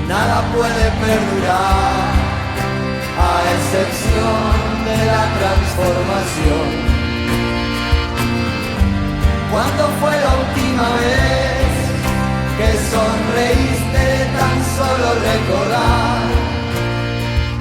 nada puede perdurar, a excepción de la transformación. ¿Cuándo fue la última vez que sonreíste de tan solo recordar?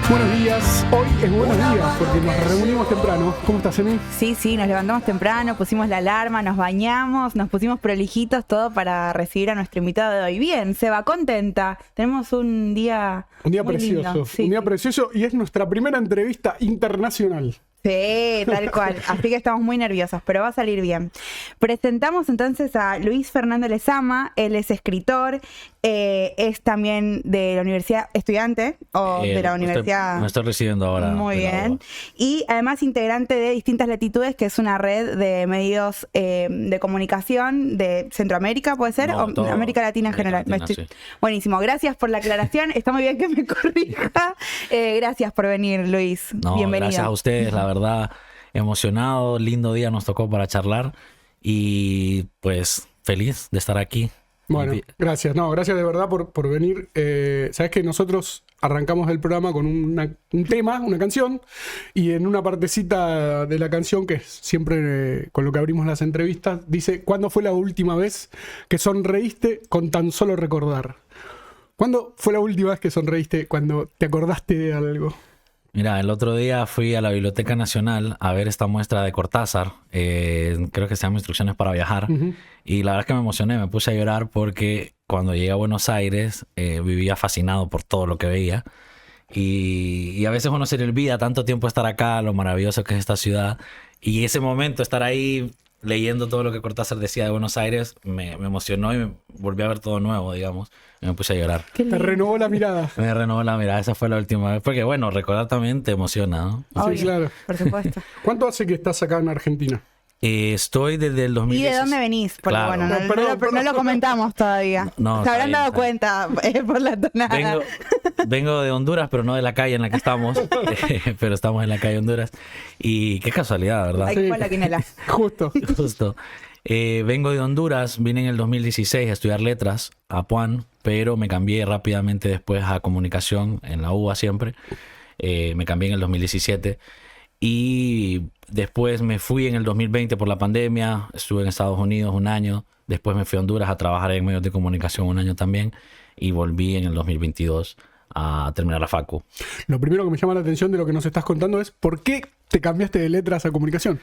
Buenos días, hoy es buenos días porque nos reunimos temprano. ¿Cómo estás, Emi? Sí, nos levantamos temprano, pusimos la alarma, nos bañamos, nos pusimos prolijitos, todo para recibir a nuestro invitado de hoy. Bien, se va contenta. Tenemos un día muy precioso, lindo. Sí, un día precioso, y es nuestra primera entrevista internacional. Sí, tal cual. Así que estamos muy nerviosos, pero va a salir bien. Presentamos entonces a Luis Fernando Lezama. Él es escritor, es también de la universidad, estudiante de la universidad. Me estoy recibiendo ahora. Muy bien. Y además integrante de Distintas Latitudes, que es una red de medios de comunicación de Centroamérica, ¿puede ser? No, o América Latina en general. Sí. Buenísimo. Gracias por la aclaración. Está muy bien que me corrija. Gracias por venir, Luis. No, bienvenido. Gracias a ustedes, la verdad, emocionado, lindo día nos tocó para charlar y pues feliz de estar aquí. Bueno, gracias. No, gracias de verdad por venir. Sabes que nosotros arrancamos el programa con un tema, una canción, y en una partecita de la canción, que es siempre con lo que abrimos las entrevistas, dice: ¿cuándo fue la última vez que sonreíste con tan solo recordar? ¿Cuándo fue la última vez que sonreíste cuando te acordaste de algo? Mira, el otro día fui a la Biblioteca Nacional a ver esta muestra de Cortázar, creo que se llama Instrucciones para Viajar, y la verdad es que me emocioné, me puse a llorar porque cuando llegué a Buenos Aires vivía fascinado por todo lo que veía, y a veces uno se le olvida tanto tiempo estar acá, lo maravilloso que es esta ciudad, y ese momento, estar ahí leyendo todo lo que Cortázar decía de Buenos Aires, me emocionó y me volví a ver todo nuevo, digamos. Y me puse a llorar. Te renovó la mirada. Me renovó la mirada, esa fue la última vez. Porque bueno, recordar también te emociona, ¿no? Obvio, sí, claro. Por supuesto. ¿Cuánto hace que estás acá en Argentina? Estoy desde el 2016. ¿Y de dónde venís? Porque Claro. bueno, no lo comentamos todavía. No, se habrán está dado bien, cuenta por la tonada. Vengo de Honduras, pero no de la calle en la que estamos. Pero estamos en la calle Honduras. Y qué casualidad, ¿verdad? Ahí fue la quinela. Justo. Vengo de Honduras, vine en el 2016 a estudiar letras a Puan, pero me cambié rápidamente después a comunicación en la UBA siempre. Me cambié en el 2017 y después me fui en el 2020 por la pandemia, estuve en Estados Unidos un año, después me fui a Honduras a trabajar en medios de comunicación un año también y volví en el 2022 a terminar la facu. Lo primero que me llama la atención de lo que nos estás contando es ¿por qué te cambiaste de letras a comunicación?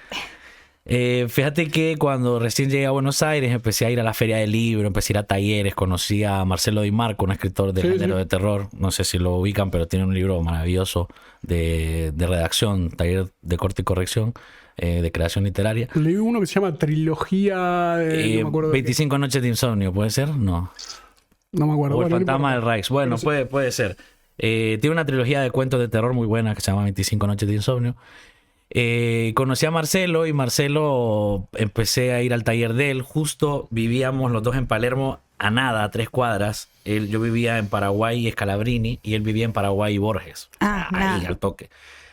Fíjate que cuando recién llegué a Buenos Aires empecé a ir a la feria del libro, empecé a ir a talleres, conocí a Marcelo Di Marco, un escritor del género de terror, no sé si lo ubican, pero tiene un libro maravilloso de redacción, taller de corte y corrección, de creación literaria. Leí uno que se llama Trilogía de... no me acuerdo 25 noches de insomnio, ¿puede ser? No me acuerdo. O el fantasma del Reich, bueno, puede ser. Tiene una trilogía de cuentos de terror muy buena que se llama 25 noches de insomnio. Conocí a Marcelo y Marcelo empecé a ir al taller de él. Justo vivíamos los dos en Palermo a nada, a 3 cuadras. Yo vivía en Paraguay y Scalabrini y él vivía en Paraguay y Borges. Ahí al toque.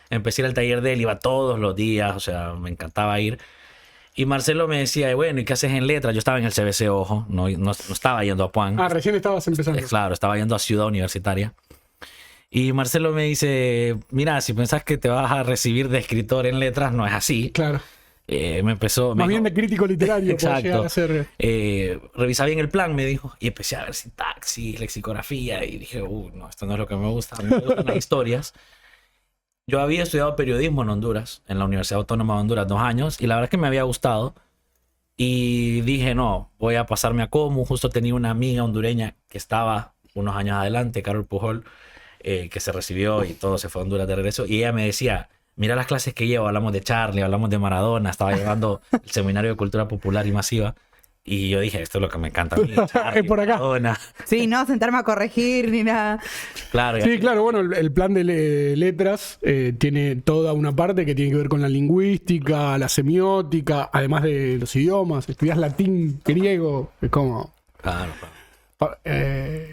Empecé a ir al taller de él, iba todos los días, o sea, me encantaba ir. Y Marcelo me decía, bueno, ¿y qué haces en letras? Yo estaba en el CBC, ojo, no estaba yendo a Puan. Recién estabas empezando. Claro, estaba yendo a Ciudad Universitaria. Y Marcelo me dice, mira, si pensás que te vas a recibir de escritor en letras, no es así. Claro. Me empezó... Más bien de crítico literario. Exacto. A ser... revisa bien el plan, me dijo. Y empecé a ver sintaxis, lexicografía. Y dije, no, esto no es lo que me gusta. A mí me gustan las historias. Yo había estudiado periodismo en Honduras, en la Universidad Autónoma de Honduras, 2 años. Y la verdad es que me había gustado. Y dije, no, voy a pasarme a Comu. Justo tenía una amiga hondureña que estaba unos años adelante, Carol Pujol, que se recibió y todo se fue a Honduras de regreso. Y ella me decía, mira las clases que llevo, hablamos de Charlie, hablamos de Maradona, estaba llevando el Seminario de Cultura Popular y Masiva. Y yo dije, esto es lo que me encanta a mí, Charlie, es por acá. Maradona. Sí, no sentarme a corregir ni nada. Claro. Sí, claro, bueno, el plan de letras tiene toda una parte que tiene que ver con la lingüística, la semiótica, además de los idiomas. Estudias latín, griego, es como... Claro.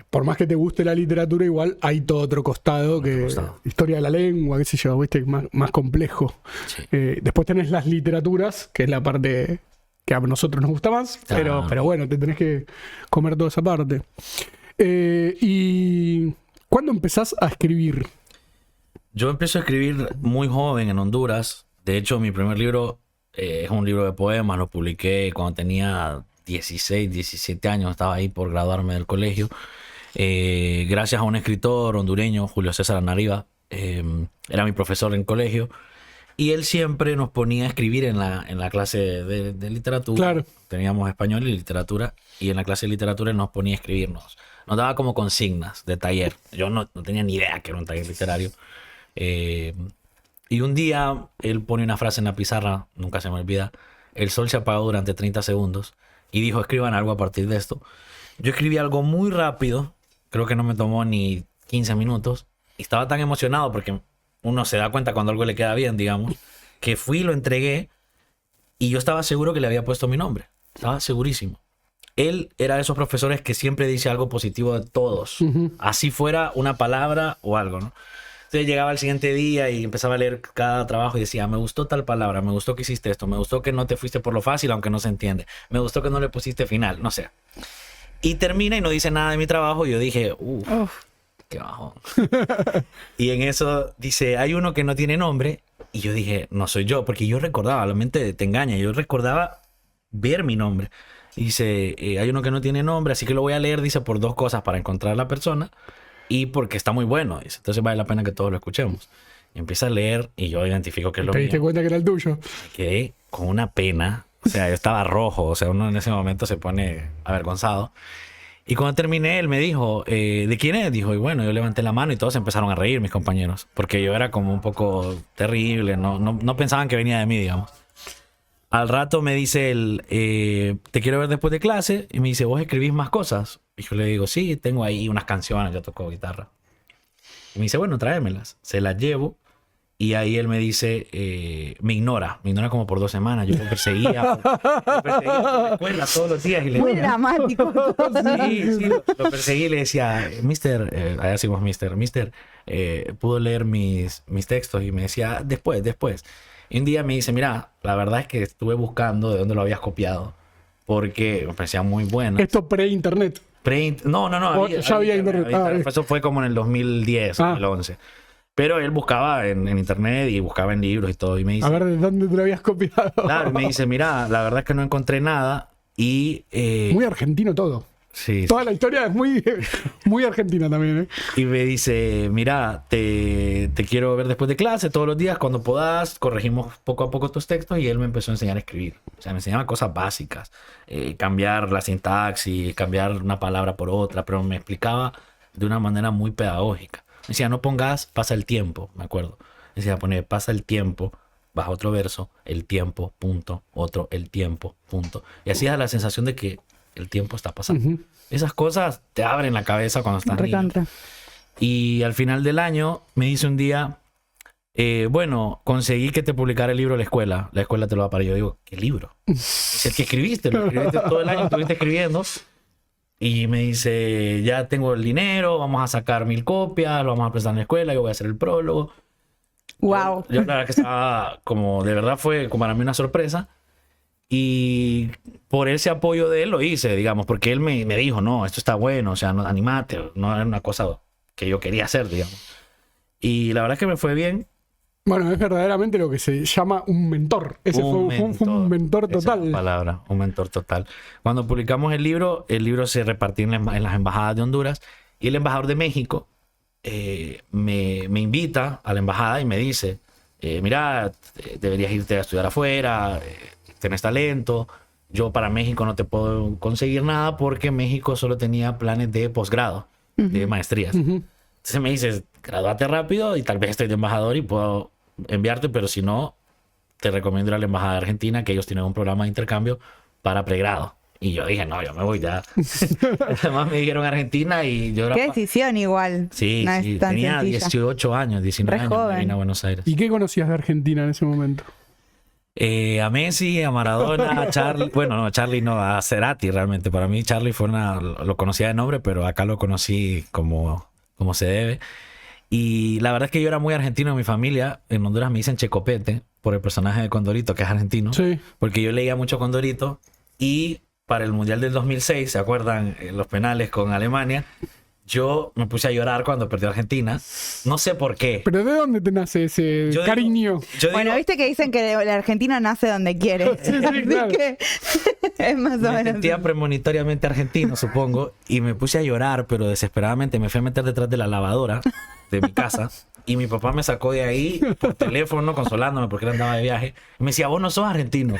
Por más que te guste la literatura, igual hay todo otro costado que historia de la lengua, qué sé yo, ¿viste? Más complejo. Sí. Después tenés las literaturas, que es la parte que a nosotros nos gusta más, pero bueno, te tenés que comer toda esa parte. Y ¿Cuándo empezás a escribir? Yo empiezo a escribir muy joven en Honduras. De hecho, mi primer libro es un libro de poemas. Lo publiqué cuando tenía 16, 17 años. Estaba ahí por graduarme del colegio. Gracias a un escritor hondureño, Julio César Anariba. Era mi profesor en colegio. Y él siempre nos ponía a escribir en la clase de literatura. Claro. Teníamos español y literatura. Y en la clase de literatura él nos ponía a escribirnos. Nos daba como consignas de taller. Yo no tenía ni idea que era un taller literario. Y un día él pone una frase en la pizarra, nunca se me olvida: el sol se apagó durante 30 segundos. Y dijo, escriban algo a partir de esto. Yo escribí algo muy rápido. Creo que no me tomó ni 15 minutos. Y estaba tan emocionado porque uno se da cuenta cuando algo le queda bien, digamos, que fui y lo entregué. Y yo estaba seguro que le había puesto mi nombre. Estaba segurísimo. Él era de esos profesores que siempre dice algo positivo de todos. Así fuera una palabra o algo, ¿no? Entonces llegaba el siguiente día y empezaba a leer cada trabajo y decía, me gustó tal palabra, me gustó que hiciste esto, me gustó que no te fuiste por lo fácil aunque no se entiende, me gustó que no le pusiste final, no sé. Y termina y no dice nada de mi trabajo y yo dije, qué bajón. Y en eso dice, hay uno que no tiene nombre. Y yo dije, no soy yo, porque yo recordaba, la mente te engaña, yo recordaba ver mi nombre. Y dice, hay uno que no tiene nombre, así que lo voy a leer, dice, por dos cosas: para encontrar a la persona y porque está muy bueno. Dice, entonces vale la pena que todos lo escuchemos. Y empieza a leer y yo identifico que es lo ¿Te diste mío. cuenta que era el tuyo? Me quedé con una pena. O sea, yo estaba rojo. O sea, uno en ese momento se pone avergonzado. Y cuando terminé, él me dijo, ¿de quién es? Dijo, y bueno, yo levanté la mano y todos empezaron a reír, mis compañeros. Porque yo era como un poco terrible. No pensaban que venía de mí, digamos. Al rato me dice él, te quiero ver después de clase. Y me dice, ¿vos escribís más cosas? Y yo le digo, sí, tengo ahí unas canciones, yo toco guitarra. Y me dice, bueno, tráemelas. Se las llevo. Y ahí él me dice, me ignora como por 2 semanas. Yo lo perseguía por la escuela todos los días. Y le Muy decía, dramático. sí, lo perseguí y le decía, mister, allá decimos mister, pudo leer mis textos. Y me decía, después. Y un día me dice, mira, la verdad es que estuve buscando de dónde lo habías copiado, porque me parecía muy bueno. Esto pre-internet. No, Ya había internet. Eso fue como en el 2010, 2011. Pero él buscaba en internet y buscaba en libros y todo. Y me dice, A ver, ¿de dónde te lo habías copiado? claro, y me dice, mira, la verdad es que no encontré nada. Y Muy argentino todo. sí, Toda la historia es muy argentina también, ¿eh? y me dice, mira, te quiero ver después de clase todos los días, cuando podás, corregimos poco a poco tus textos. Y él me empezó a enseñar a escribir. O sea, me enseñaba cosas básicas, cambiar la sintaxis, cambiar una palabra por otra, pero me explicaba de una manera muy pedagógica. Me decía, no pongas pasa el tiempo, me acuerdo. Me decía, poner pasa el tiempo, baja otro verso, el tiempo, punto, otro, el tiempo, punto. Y así da la sensación de que el tiempo está pasando. Esas cosas te abren la cabeza cuando estás niño. Recontra. Y al final del año me dice un día, bueno, conseguí que te publicara el libro La Escuela te lo va a parar. Yo digo, ¿qué libro? Es el que escribiste, lo escribiste todo el año, estuviste escribiendo. Y me dice, ya tengo el dinero, vamos a sacar 1000 copias, lo vamos a presentar en la escuela, yo voy a hacer el prólogo. Wow. Yo la verdad que estaba como, de verdad fue como para mí una sorpresa. Y por ese apoyo de él lo hice, digamos, porque él me dijo, no, esto está bueno, o sea, no, animate, no era una cosa que yo quería hacer, digamos. Y la verdad es que me fue bien. Bueno, es verdaderamente lo que se llama un mentor. Ese fue un mentor Esa es total. la palabra, un mentor total. Cuando publicamos el libro se repartió en las embajadas de Honduras y el embajador de México me invita a la embajada y me dice, mira, deberías irte a estudiar afuera, tienes talento. Yo para México no te puedo conseguir nada porque México solo tenía planes de posgrado, de maestrías. Entonces me dices, gradúate rápido y tal vez estoy de embajador y puedo enviarte, pero si no, te recomiendo ir a la embajada de Argentina, que ellos tienen un programa de intercambio para pregrado. Y yo dije, no, yo me voy ya. Además me dijeron Argentina y yo era... Qué decisión igual. Sí, No sí, es tan tenía sencilla. 18 años, 19 Re años, me joven. vine a Buenos Aires. ¿Y qué conocías de Argentina en ese momento? A Messi, a Maradona, a Charlie. Bueno, no, Charlie no, a Cerati realmente. Para mí Charlie lo conocía de nombre, pero acá lo conocí como se debe. Y la verdad es que yo era muy argentino en mi familia. En Honduras me dicen Checopete por el personaje de Condorito, que es argentino. Sí. Porque yo leía mucho Condorito. Y para el Mundial del 2006, ¿se acuerdan? Los penales con Alemania. yo me puse a llorar cuando perdió Argentina. No sé por qué. ¿Pero de dónde te nace ese Yo digo- cariño? Yo Bueno, digo, viste que dicen que el argentino nace donde quiere. Sí, Así claro. que es más o me menos. sentía premonitoriamente argentino, supongo, y me puse a llorar, pero desesperadamente me fui a meter detrás de la lavadora de mi casa. Y mi papá me sacó de ahí por teléfono, consolándome porque él andaba de viaje. Y me decía, vos no sos argentino.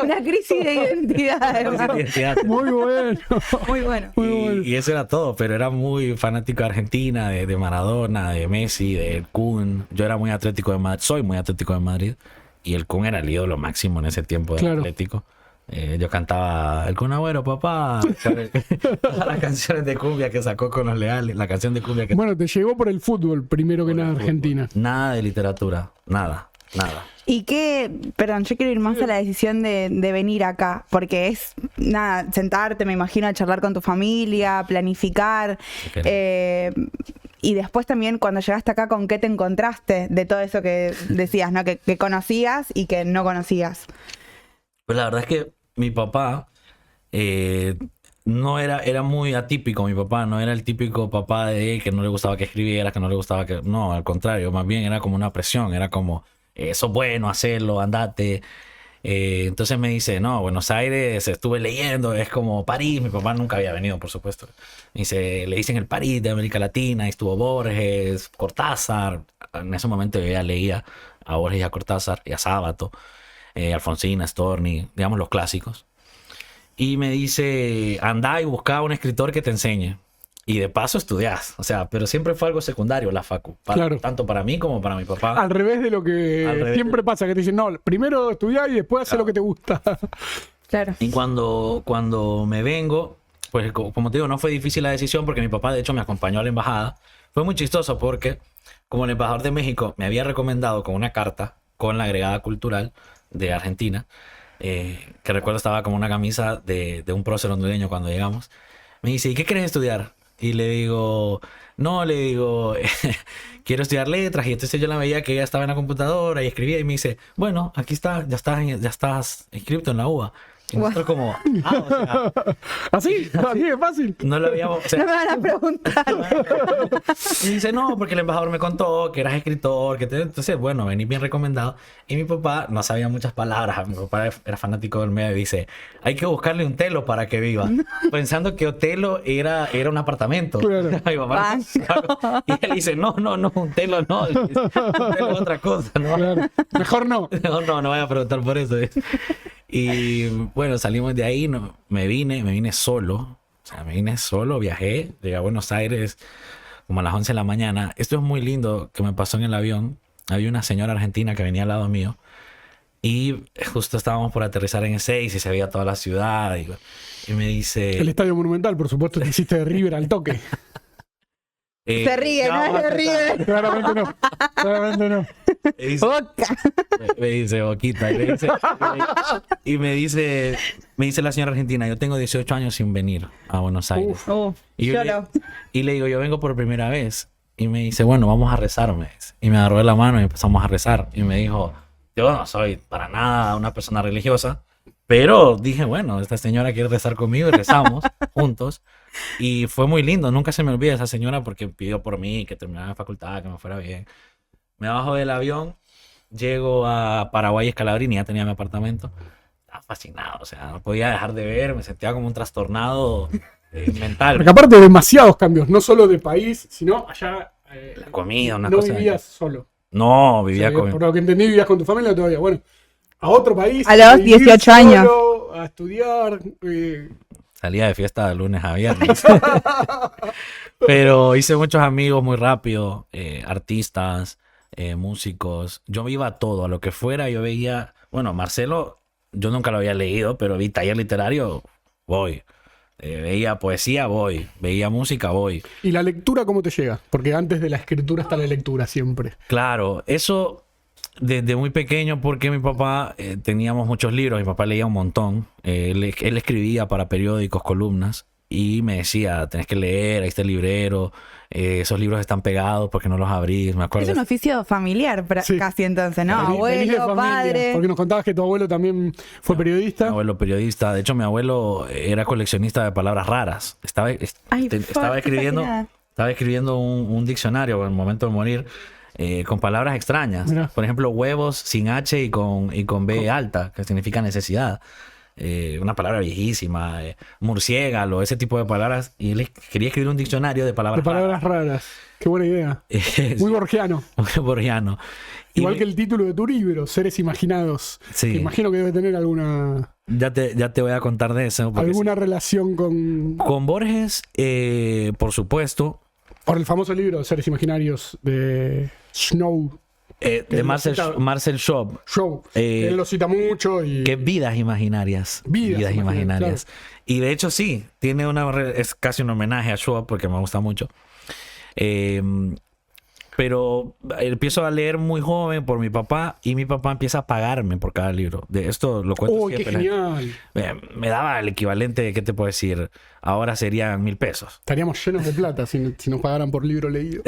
Una crisis de identidad, además. Muy bueno. Muy bueno. Muy bueno. Y eso era todo, pero era muy fanático de Argentina, de Maradona, de Messi, de Kun. Yo era muy atlético de Madrid, soy muy atlético de Madrid. Y el Kun era el ídolo máximo en ese tiempo de Claro. Atlético. Yo cantaba El Kun Agüero, papá. Todas las canciones de cumbia que sacó con los Leales, la canción de cumbia que Bueno, te llegó por el fútbol, primero que nada, Argentina. Nada de literatura, nada. Y qué, perdón, yo quiero ir más a la decisión de venir acá, porque es, nada, sentarte, me imagino, a charlar con tu familia, planificar. Ok. Y después también cuando llegaste acá, ¿con qué te encontraste de todo eso que decías, ¿no? Que conocías y que no conocías? Pues la verdad es que mi papá no era muy atípico. Mi papá no era el típico papá de él que no le gustaba que escribiera, que no le gustaba que... No, al contrario, más bien era como una presión, era como, eso es bueno, hacerlo, andate. Entonces me dice, no, Buenos Aires, estuve leyendo, es como París. Mi papá nunca había venido, por supuesto. Me dice, le dicen el París de América Latina, ahí estuvo Borges, Cortázar. En ese momento yo ya leía a Borges y a Cortázar y a Sábato. Alfonsina, Storni, digamos los clásicos. Y me dice, anda y busca un escritor que te enseñe. Y de paso estudiás. O sea, pero siempre fue algo secundario la facu. Claro. Tanto para mí como para mi papá. Al revés de lo que Al revés. siempre pasa, que te dicen, no, primero estudiar y después hacer Claro. lo que te gusta. Claro. Y cuando me vengo, pues como te digo, no fue difícil la decisión porque mi papá de hecho me acompañó a la embajada. Fue muy chistoso porque como el embajador de México me había recomendado con una carta con la agregada cultural de Argentina, que recuerdo estaba como una camisa de un prócer hondureño cuando llegamos, me dice, ¿y qué quieres estudiar? Y le digo, quiero estudiar letras. Y entonces yo la veía que ella estaba en la computadora y escribía y me dice, bueno, aquí está, ya estás inscrito en la UBA. Y nosotros como, o sea, Así es fácil. no lo habíamos... o sea, No me van a preguntar. y dice, no, porque el embajador me contó que eras escritor, entonces, bueno, venís bien recomendado. Y mi papá no sabía muchas palabras, mi papá era fanático del medio y dice, hay que buscarle un telo para que viva. Pensando que Otelo era un apartamento. Claro. Mi papá no- y él dice, no, un telo no, un telo es otra cosa, ¿no? Claro. Mejor no. No vaya a preguntar por eso. Y bueno, salimos de ahí, me vine solo. O sea, me vine solo, viajé, llegué a Buenos Aires como a las 11 de la mañana. Esto es muy lindo que me pasó en el avión. Había una señora argentina que venía al lado mío y justo estábamos por aterrizar en Ezeiza y se veía toda la ciudad. Y me dice... El Estadio Monumental, por supuesto, te hiciste de River al toque. Se ríe, ¿no? Se ríe. Claramente no. Claramente no. Me dice, Boca. me dice Boquita. Y me dice la señora argentina, yo tengo 18 años sin venir a Buenos Aires. Y yo le digo, yo vengo por primera vez. Y me dice, bueno, vamos a rezar, me dice. Y me agarró de la mano y empezamos a rezar. Y me dijo, yo no soy para nada una persona religiosa, pero dije, bueno, esta señora quiere rezar conmigo y rezamos juntos. Y fue muy lindo, nunca se me olvida esa señora porque pidió por mí que terminara la facultad, que me fuera bien. Me bajo del avión, llego a Paraguay Escalabrini, ya tenía mi apartamento. Estaba fascinado, o sea, no podía dejar de ver, me sentía como un trastornado mental. Porque aparte de demasiados cambios, no solo de país, sino allá La comida, una no cosa. vivías solo. No, vivía O sea, con... por lo que entendí, vivías con tu familia todavía. Bueno, a otro país. A los vivir 18 años. solo, a estudiar. Salía de fiesta de lunes a viernes. Pero hice muchos amigos muy rápido, artistas, músicos. Yo me iba a todo, a lo que fuera. Yo veía, bueno, Marcelo, yo nunca lo había leído, pero vi taller literario, voy. Veía poesía, voy. Veía música, voy. ¿Y la lectura cómo te llega? Porque antes de la escritura está la lectura siempre. Claro, eso desde muy pequeño porque mi papá teníamos muchos libros, mi papá leía un montón, él escribía para periódicos, columnas y me decía, tenés que leer, ahí está el librero, esos libros están pegados porque no los abrís, me acuerdo. Es un oficio familiar Sí. casi entonces, ¿no? Venís de Abuelo, familia, padre. Porque nos contabas que tu abuelo también fue periodista. Mi abuelo periodista, de hecho mi abuelo era coleccionista de palabras raras. Estaba escribiendo un diccionario en el momento de morir con palabras extrañas. Mirá. Por ejemplo, huevos sin H y con B alta, que significa necesidad. Una palabra viejísima, murciélago, ese tipo de palabras. Y él quería escribir un diccionario de De palabras palabras raras. Qué buena idea. raras. Muy borgiano. Muy borgiano. Y E Igual que el título de tu libro, Seres Imaginados. Sí. Que imagino que debe tener alguna ya te voy a contar de eso. porque alguna relación con con Borges, por supuesto, por el famoso libro Seres Imaginarios de Snow de lo Marcel cita- Schwab. Show. Eh, Él lo cita mucho y Que vidas imaginarias. Vidas imaginarias, Y de hecho sí, es casi un homenaje a Schwab porque me gusta mucho. Pero empiezo a leer muy joven por mi papá y mi papá empieza a pagarme por cada libro. De esto lo cuento ¡Uy, qué siempre. genial! Me daba el equivalente, ¿qué te puedo decir? Ahora serían 1.000 pesos. Estaríamos llenos de plata si nos pagaran por libro leído.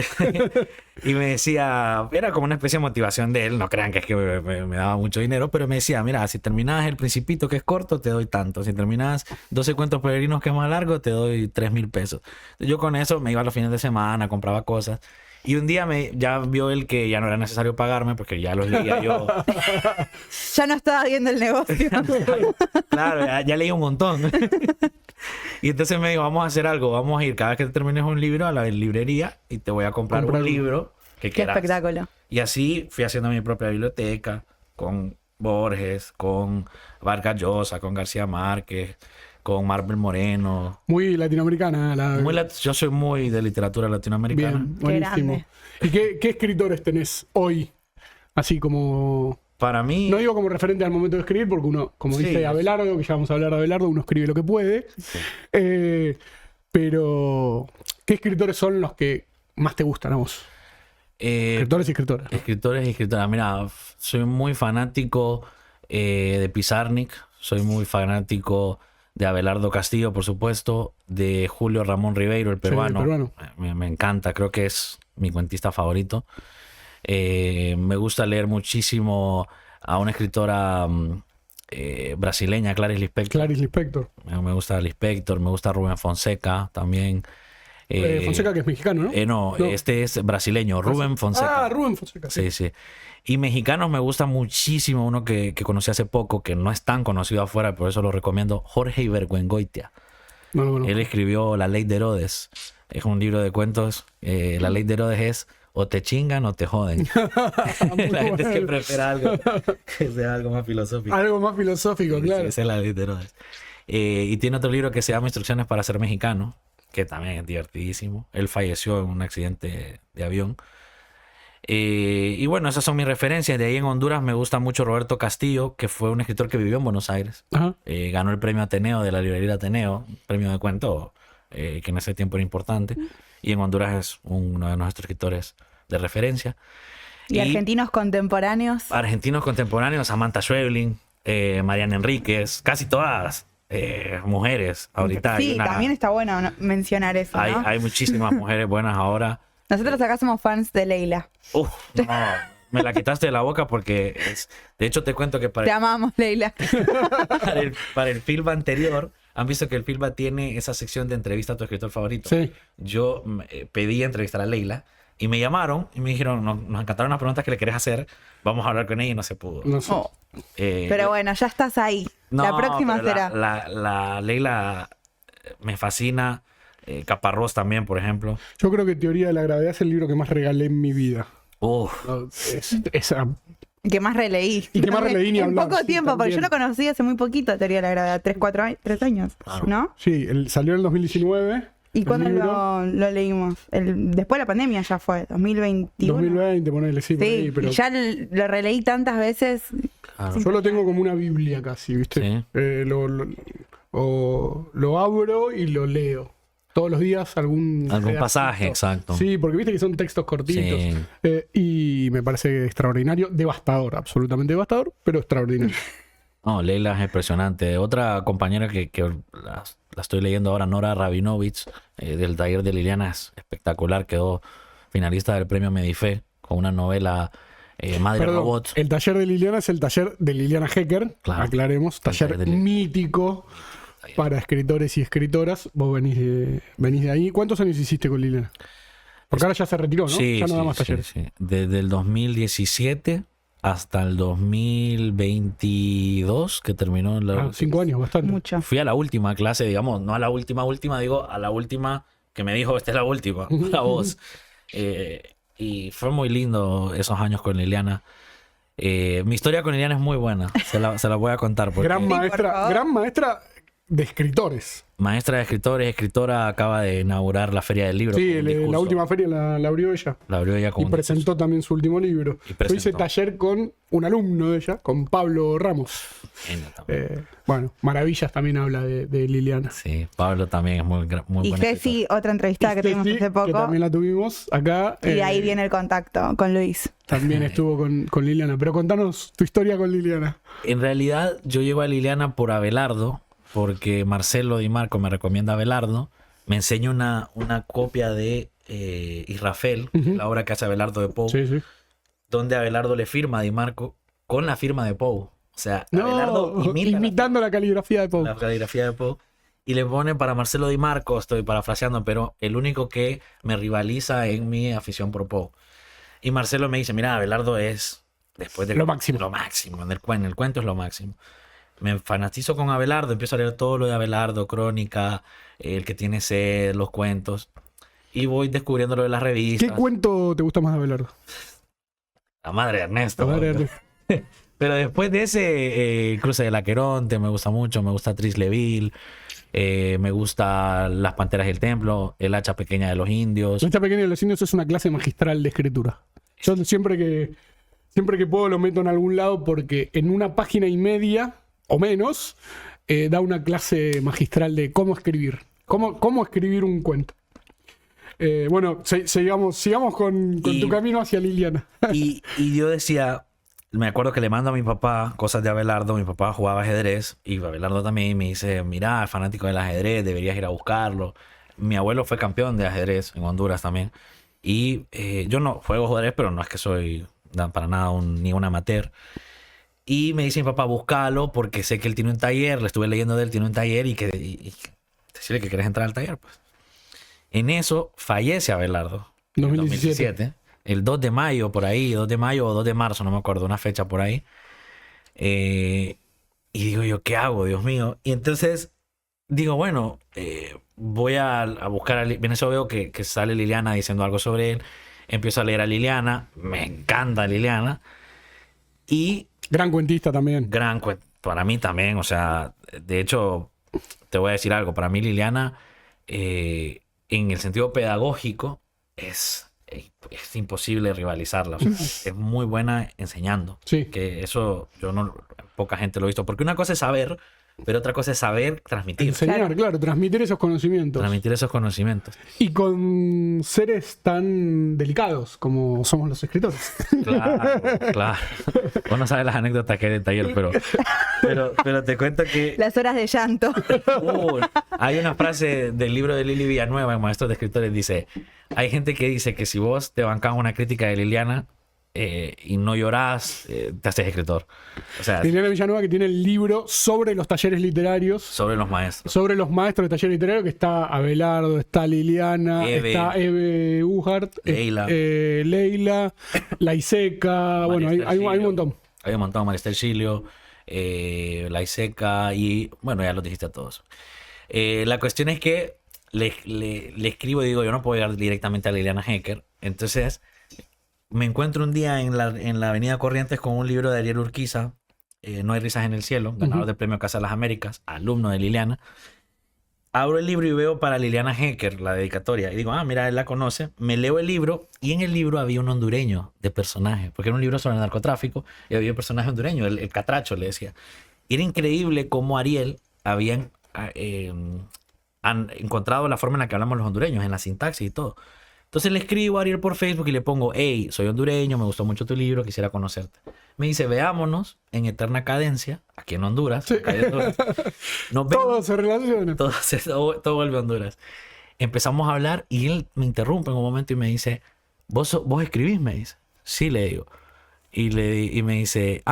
Y me decía, era como una especie de motivación de él, no crean que es que me daba mucho dinero, pero me decía, mira, si terminás El Principito, que es corto, te doy tanto. Si terminás 12 cuentos peregrinos, que es más largo, te doy 3.000 pesos. Yo con eso me iba los fines de semana, compraba cosas. Y un día ya vio él que ya no era necesario pagarme porque ya los leía yo. Ya no estaba viendo el negocio. Claro, ya leí un montón. Y entonces me dijo, vamos a hacer algo, vamos a ir cada vez que termines un libro a la librería y te voy a comprar un libro que Qué quieras. espectáculo. Y así fui haciendo mi propia biblioteca con Borges, con Vargas Llosa, con García Márquez, con Marvel Moreno. Muy latinoamericana. Yo soy muy de literatura latinoamericana. Bien, buenísimo. grande. ¿Y qué escritores tenés hoy? Así como... Para mí, No digo como referente al momento de escribir, porque uno, como Sí. dice Abelardo, que ya vamos a hablar de Abelardo, uno escribe lo que puede. Pero, ¿qué escritores son los que más te gustan a vos? Escritores y escritoras. escritores y escritoras. Mira, soy muy fanático de Pizarnik, soy muy fanático de Abelardo Castillo, por supuesto, de Julio Ramón Ribeiro, el peruano. peruano. Me encanta, creo que es mi cuentista favorito. Me gusta leer muchísimo a una escritora brasileña, Clarice Lispector. Clarice Lispector. Me gusta Lispector, me gusta Rubén Fonseca también. Fonseca, que es mexicano, ¿no? No, No. este es brasileño, Rubén Fonseca. Ah, Rubén Fonseca. Sí, sí. Y mexicanos me gusta muchísimo uno que conocí hace poco, que no es tan conocido afuera, por eso lo recomiendo, Jorge Ibergüengoitia. No, no, no. Él escribió La Ley de Herodes. Es un libro de cuentos. La Ley de Herodes es o te chingan o te joden. La gente siempre espera algo que sea algo más filosófico. Algo más filosófico, Sí, claro. esa es La Ley de Herodes. Y tiene otro libro que se llama Instrucciones para ser mexicano, que también es divertidísimo. Él falleció en un accidente de avión. Y bueno, esas son mis referencias. De ahí en Honduras me gusta mucho Roberto Castillo, que fue un escritor que vivió en Buenos Aires. Ajá. Ganó el premio Ateneo de la librería Ateneo, un premio de cuento que en ese tiempo era importante. Y en Honduras es uno de nuestros escritores de referencia. Y argentinos contemporáneos. Argentinos contemporáneos, Samantha Schweblin, Mariana Enríquez, casi todas mujeres. Ahorita Sí, también está bueno mencionar eso, ¿no? hay muchísimas mujeres buenas ahora. Nosotros acá somos fans de Leila. No, me la quitaste de la boca porque de hecho te cuento que Te amamos, Leila. para el film anterior, han visto que el film tiene esa sección de entrevista a tu escritor favorito. Sí. Yo pedí entrevistar a Leila y me llamaron y me dijeron, nos encantaron las preguntas que le querés hacer, vamos a hablar con ella y no se pudo. No sé. Oh, Eh, pero bueno, ya estás ahí. no, La próxima pero será. La Leila me fascina. Caparrós también, por ejemplo. Yo creo que Teoría de la Gravedad es el libro que más regalé en mi vida. Uf, No, esa Que más releí. Y que más releí ni En hablar, poco sí, tiempo, porque yo también. lo conocí hace muy poquito, Teoría de la Gravedad. 3 años, Claro. ¿no? Sí, salió en el 2019. ¿Y el cuándo libro. lo leímos? Después de la pandemia ya fue, 2021. 2020, ponele, sí, por ahí, Sí, pero y ya lo releí tantas veces. claro. yo lo tengo como una Biblia casi, ¿viste? Sí. Lo abro y lo leo. Todos los días algún pedacito. pasaje, exacto. Sí, porque viste que son textos cortitos. Sí. Y me parece extraordinario, devastador, absolutamente devastador, pero extraordinario. No, Leila es impresionante. Otra compañera que la estoy leyendo ahora, Nora Rabinovich, del taller de Liliana, es espectacular. Quedó finalista del premio Medife con una novela Madre Perdón, Robot. el taller de Liliana es el taller de Liliana Hecker, Claro. aclaremos, El taller taller de mítico para escritores y escritoras. Vos venís de ahí. ¿Cuántos años hiciste con Liliana? Porque ahora ya se retiró, ¿no? Sí, Ya no da más sí, talleres. sí. Desde el 2017 hasta el 2022, que terminó la... 5 años, bastante. Mucho. Fui a la última clase, digamos, no a la última, digo, a la última que me dijo, esta es la última, la voz. Y fue muy lindo esos años con Liliana. Mi historia con Liliana es muy buena, se la voy a contar. Porque Gran por maestra, favor. gran maestra de escritores. maestra de escritores, escritora, acaba de inaugurar la Feria del Libro. Sí, con un la discurso. última feria la abrió ella. La abrió ella con Y un presentó también su último libro. Y Yo presentó. hice taller con un alumno de ella, con Pablo Ramos. discurso. Ella también. Bueno, maravillas también habla de Liliana. Sí, Pablo también es muy Y buen Ceci, otra entrevista que tuvimos Ceci, hace que poco. también la tuvimos acá. Y ahí viene el contacto con Luis. También estuvo con Liliana. Pero contanos tu historia con Liliana. En realidad, yo llego a Liliana por Abelardo, porque Marcelo Di Marco me recomienda a Abelardo. Me enseña una copia de Israfel, la obra que hace Abelardo de Poe, Sí, sí. donde Abelardo le firma a Di Marco con la firma de Poe. O sea, Abelardo No, imita imitando la caligrafía de Poe. la caligrafía de Poe y le pone para Marcelo Di Marco, estoy parafraseando, pero el único que me rivaliza en mi afición por Poe. Y Marcelo me dice, mira, Abelardo es después de Lo máximo. Lo máximo, en el cuento es lo máximo. Me fanatizo con Abelardo, empiezo a leer todo lo de Abelardo, Crónica, el que tiene sed, los cuentos, y voy descubriendo lo de las ¿Qué revistas. cuento te gusta más de Abelardo? La madre de Ernesto. A ver, Pero después de ese, Cruce del Aqueronte me gusta mucho, me gusta Trisleville, me gusta Las Panteras del Templo, El Hacha Pequeña de los Indios. Esta pequeña de los indios es una clase magistral de escritura. Yo siempre que puedo lo meto en algún lado porque en una página y media o menos da una clase magistral de cómo escribir. Cómo escribir un cuento. Bueno, sigamos con Y- tu camino hacia Liliana. Y yo decía, me acuerdo que le mando a mi papá cosas de Abelardo, mi papá jugaba ajedrez y Abelardo también y me dice, mira, es fanático del ajedrez, deberías ir a buscarlo. Mi abuelo fue campeón de ajedrez en Honduras también. Y yo no juego ajedrez, pero no es que soy para nada ni un amateur. Y me dice mi papá, búscalo porque sé que él tiene un taller, le estuve leyendo de él, tiene un taller y decirle que quieres entrar al taller, pues. En eso fallece Abelardo. En 2017. El 2 de mayo, por ahí, 2 de mayo o 2 de marzo, no me acuerdo, una fecha por ahí. Y digo yo, ¿qué hago, Dios mío? Y entonces digo, bueno, voy a buscar a en eso veo que sale Liliana diciendo algo sobre él. Empiezo a leer a Liliana, me encanta Liliana. Y Gran cuentista también. para mí también, o sea, de hecho, te voy a decir algo, para mí Liliana, en el sentido pedagógico, es imposible rivalizarla, o sea, es muy buena enseñando, Sí. que eso poca gente lo ha visto, porque una cosa es saber, pero otra cosa es saber transmitir, Enseñar, claro, transmitir esos conocimientos. transmitir esos conocimientos. Y con seres tan delicados como somos los escritores. Claro. Vos no sabes las anécdotas que hay del taller, pero te cuento que Las horas de llanto. Hay una frase del libro de Lili Villanueva, en Maestros de Escritores, dice, hay gente que dice que si vos te bancás una crítica de Liliana y no llorás, te haces escritor. O sea, Liliana Villanueva, que tiene el libro sobre los talleres literarios, sobre los maestros. sobre los maestros de taller literario, que está Abelardo, está Liliana, Eve. está Eve Uhart, Leila. Leila, Laiseca, bueno, hay un montón. Hay un montón, Maristel Chilio, Laiseca y, bueno, ya lo dijiste a todos. La cuestión es que le escribo y digo, yo no puedo llegar directamente a Liliana Hecker, entonces me encuentro un día en la Avenida Corrientes con un libro de Ariel Urquiza, No hay risas en el cielo, ganador del premio Casa de las Américas, alumno de Liliana. Abro el libro y veo para Liliana Hecker la dedicatoria. Y digo, mira, él la conoce. Me leo el libro y en el libro había un hondureño de personaje, porque era un libro sobre el narcotráfico y había un personaje hondureño, el catracho, le decía. Y era increíble cómo Ariel han encontrado la forma en la que hablamos los hondureños, en la sintaxis y todo. Entonces le escribo a Ariel por Facebook y le pongo, hey, soy hondureño, me gustó mucho tu libro, quisiera conocerte. Me dice, veámonos en Eterna Cadencia, aquí en Honduras. Sí. Acá en Honduras. Nos Todo vemos, se relaciona. todo vuelve a Honduras. Empezamos a hablar y él me interrumpe en un momento y me dice, ¿Vos escribís? Me dice. Sí, le digo. Y me dice,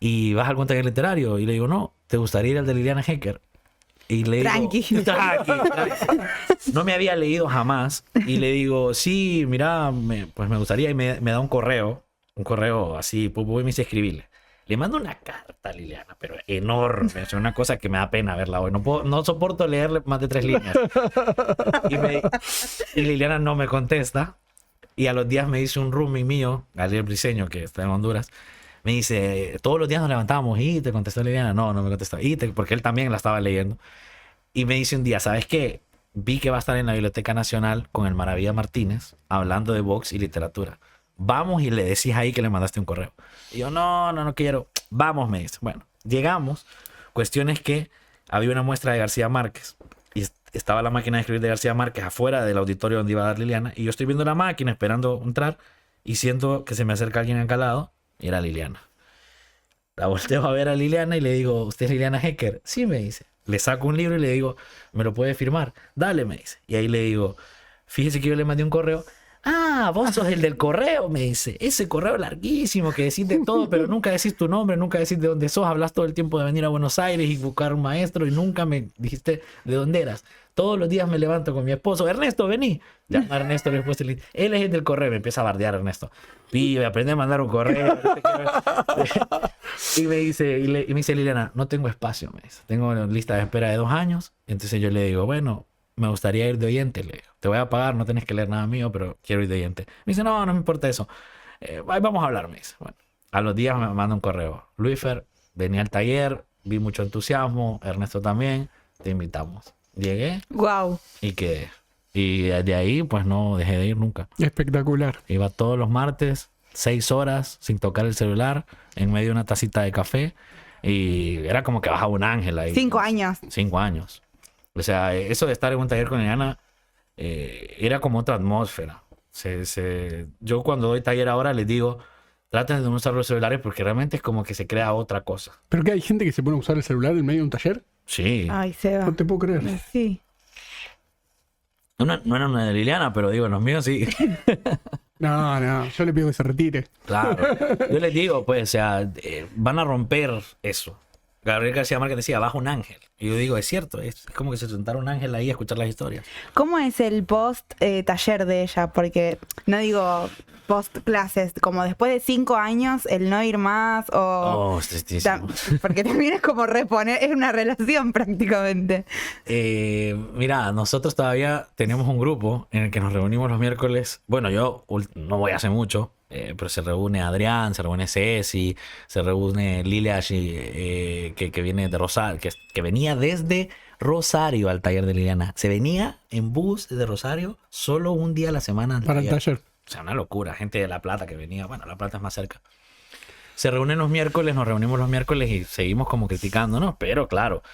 ¿y vas a algún taller literario? Y le digo, no, ¿te gustaría ir al de Liliana Hecker? Y le digo, Tranqui. Tranqui. No me había leído jamás. Y le digo, sí, mira, pues me gustaría. Y me da un correo así, y me dice escribirle. Le mando una carta a Liliana, pero enorme. Es una cosa que me da pena verla hoy. No soporto leerle más de 3 líneas. Y Liliana no me contesta. Y a los días me dice un roomie mío, Gabriel Briseño, que está en Honduras, me dice, todos los días nos levantamos y te contestó Liliana. No me contestó. Porque él también la estaba leyendo. Y me dice un día, ¿sabes qué? Vi que va a estar en la Biblioteca Nacional con el Maravilla Martínez hablando de box y literatura. Vamos y le decís ahí que le mandaste un correo. Y yo, no quiero. Vamos, me dice. Bueno, llegamos. Cuestión es que había una muestra de García Márquez. Y estaba la máquina de escribir de García Márquez afuera del auditorio donde iba a dar Liliana. Y yo estoy viendo la máquina esperando entrar. Y siento que se me acerca alguien acá al lado. Y era Liliana. La volteo a ver a Liliana y le digo, ¿usted es Liliana Hecker? Sí, me dice. Le saco un libro y le digo, ¿me lo puede firmar? Dale, me dice. Y ahí le digo, fíjese que yo le mandé un correo. Vos sos el del correo, me dice. Ese correo larguísimo que decís de todo, pero nunca decís tu nombre, nunca decís de dónde sos. Hablas todo el tiempo de venir a Buenos Aires y buscar un maestro y nunca me dijiste de dónde eras. Todos los días me levanto con mi esposo. Ernesto, vení. Llama a Ernesto, él es el del correo. Me empieza a bardear Ernesto. Pibe, aprende a mandar un correo. Y me dice Liliana, no tengo espacio, me dice. Tengo una lista de espera de 2 años. Entonces yo le digo, bueno, me gustaría ir de oyente, le digo. Te voy a pagar, no tenés que leer nada mío, pero quiero ir de oyente. Me dice, no me importa eso. Vamos a hablar, me dice. Bueno, a los días me manda un correo. Luisfer, vení al taller, vi mucho entusiasmo, Ernesto también, te invitamos. Llegué. Wow. Y quedé. Y de ahí, pues no dejé de ir nunca. Espectacular. Iba todos los martes, 6 horas, sin tocar el celular, en medio de una tacita de café. Y era como que bajaba un ángel ahí. 5 años. 5 años. O sea, eso de estar en un taller con Liliana era como otra atmósfera. Yo cuando doy taller ahora les digo, traten de no usar los celulares porque realmente es como que se crea otra cosa. ¿Pero que hay gente que se pone a usar el celular en medio de un taller? Sí. Ay, Seba. No te puedo creer. Sí. No era una de Liliana, pero digo, los míos sí. No, yo le pido que se retire. Claro. Yo les digo, pues, o sea, van a romper eso. Gabriel García Márquez decía, baja un ángel. Y yo digo, es cierto, es como que se sentara un ángel ahí a escuchar las historias. ¿Cómo es el post taller de ella? Porque no digo post clases, como después de 5 años, el no ir más o... Es tristísimo. Porque también es como reponer, es una relación prácticamente. Mira, nosotros todavía teníamos un grupo en el que nos reunimos los miércoles. Bueno, yo no voy hace mucho, pero se reúne Adrián, se reúne Ceci, se reúne Lilia, que viene de Rosario, que venía desde Rosario al taller de Liliana. Se venía en bus de Rosario solo un día a la semana al Para el taller. O sea, una locura. Gente de La Plata que venía. Bueno, La Plata es más cerca. Se reúnen los miércoles, nos reunimos los miércoles y seguimos como criticándonos. Pero claro,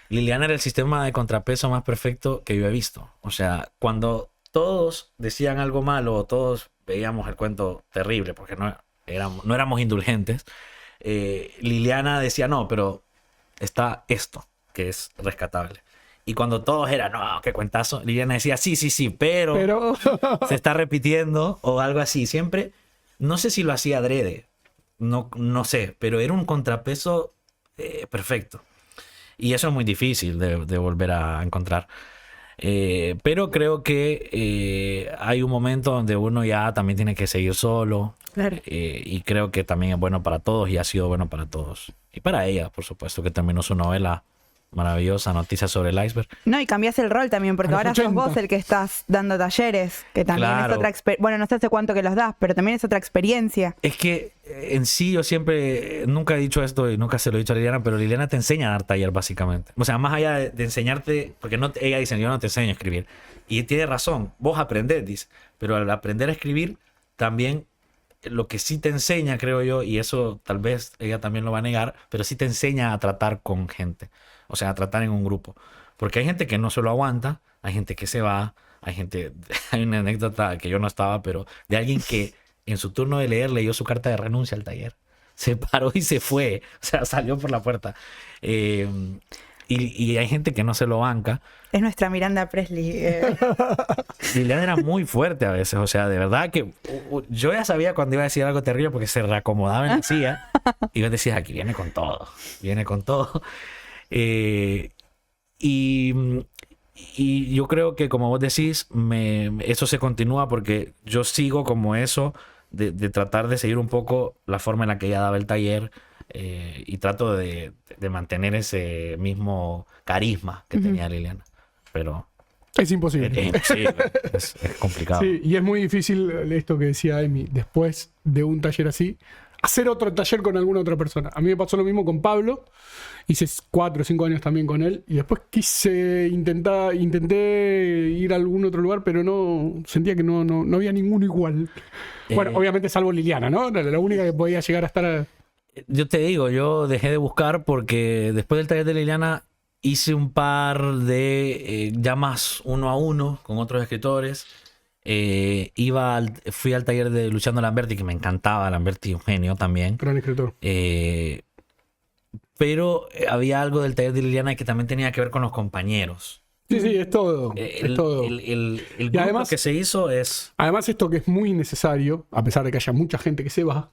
Liliana era el sistema de contrapeso más perfecto que yo he visto. O sea, cuando todos decían algo malo o todos veíamos el cuento terrible porque no éramos indulgentes, Liliana decía, no, pero está esto que es rescatable. Y cuando todos eran, no, qué cuentazo, Liliana decía, sí, pero se está repitiendo o algo así. Siempre, no sé si lo hacía adrede, no sé, pero era un contrapeso perfecto. Y eso es muy difícil de volver a encontrar. Pero creo que hay un momento donde uno ya también tiene que seguir solo. Claro. Y creo que también es bueno para todos y ha sido bueno para todos. Y para ella, por supuesto, que terminó su novela maravillosa, Noticias sobre el Iceberg. No, y cambias el rol también, porque A los ahora sos 80. vos el que estás dando talleres, que también Claro. es otra experiencia. Bueno, no sé hace cuánto que los das, pero también es otra experiencia. Es que en sí yo siempre, nunca he dicho esto y nunca se lo he dicho a Liliana, pero Liliana te enseña a dar taller básicamente. O sea, más allá de enseñarte, porque ella dice, yo no te enseño a escribir. Y tiene razón, vos aprendés, dice, pero al aprender a escribir también lo que sí te enseña, creo yo, y eso tal vez ella también lo va a negar, pero sí te enseña a tratar con gente, o sea, a tratar en un grupo. Porque hay gente que no se lo aguanta, hay gente que se va, hay una anécdota que yo no estaba, pero de alguien que en su turno de leer leyó su carta de renuncia al taller. Se paró y se fue. O sea, salió por la puerta. Y hay gente que no se lo banca. Es nuestra Miranda Presley. Liliana era muy fuerte a veces. O sea, de verdad que yo ya sabía cuando iba a decir algo terrible porque se reacomodaba en la silla. Y yo decía, aquí viene con todo. Viene con todo. Y yo creo que, como vos decís, eso se continúa porque yo sigo como eso de tratar de seguir un poco la forma en la que ella daba el taller. Y trato de mantener ese mismo carisma que tenía Liliana. Pero Es imposible. es imposible, es complicado. Sí, y es muy difícil esto que decía Amy, después de un taller así, hacer otro taller con alguna otra persona. A mí me pasó lo mismo con Pablo, hice 4 o 5 años también con él, y después intenté ir a algún otro lugar, pero no sentía que no había ninguno igual. Bueno, obviamente salvo Liliana, ¿no? Era la única que podía llegar a estar... Yo te digo, yo dejé de buscar porque después del taller de Liliana hice un par de llamas 1 a 1 con otros escritores. Fui al taller de Luciano Lamberti, que me encantaba. Lamberti, un genio también. Gran escritor. Pero había algo del taller de Liliana que también tenía que ver con los compañeros. Sí, es todo. Es todo. El grupo además, que se hizo es... Además, esto que es muy necesario, a pesar de que haya mucha gente que se va,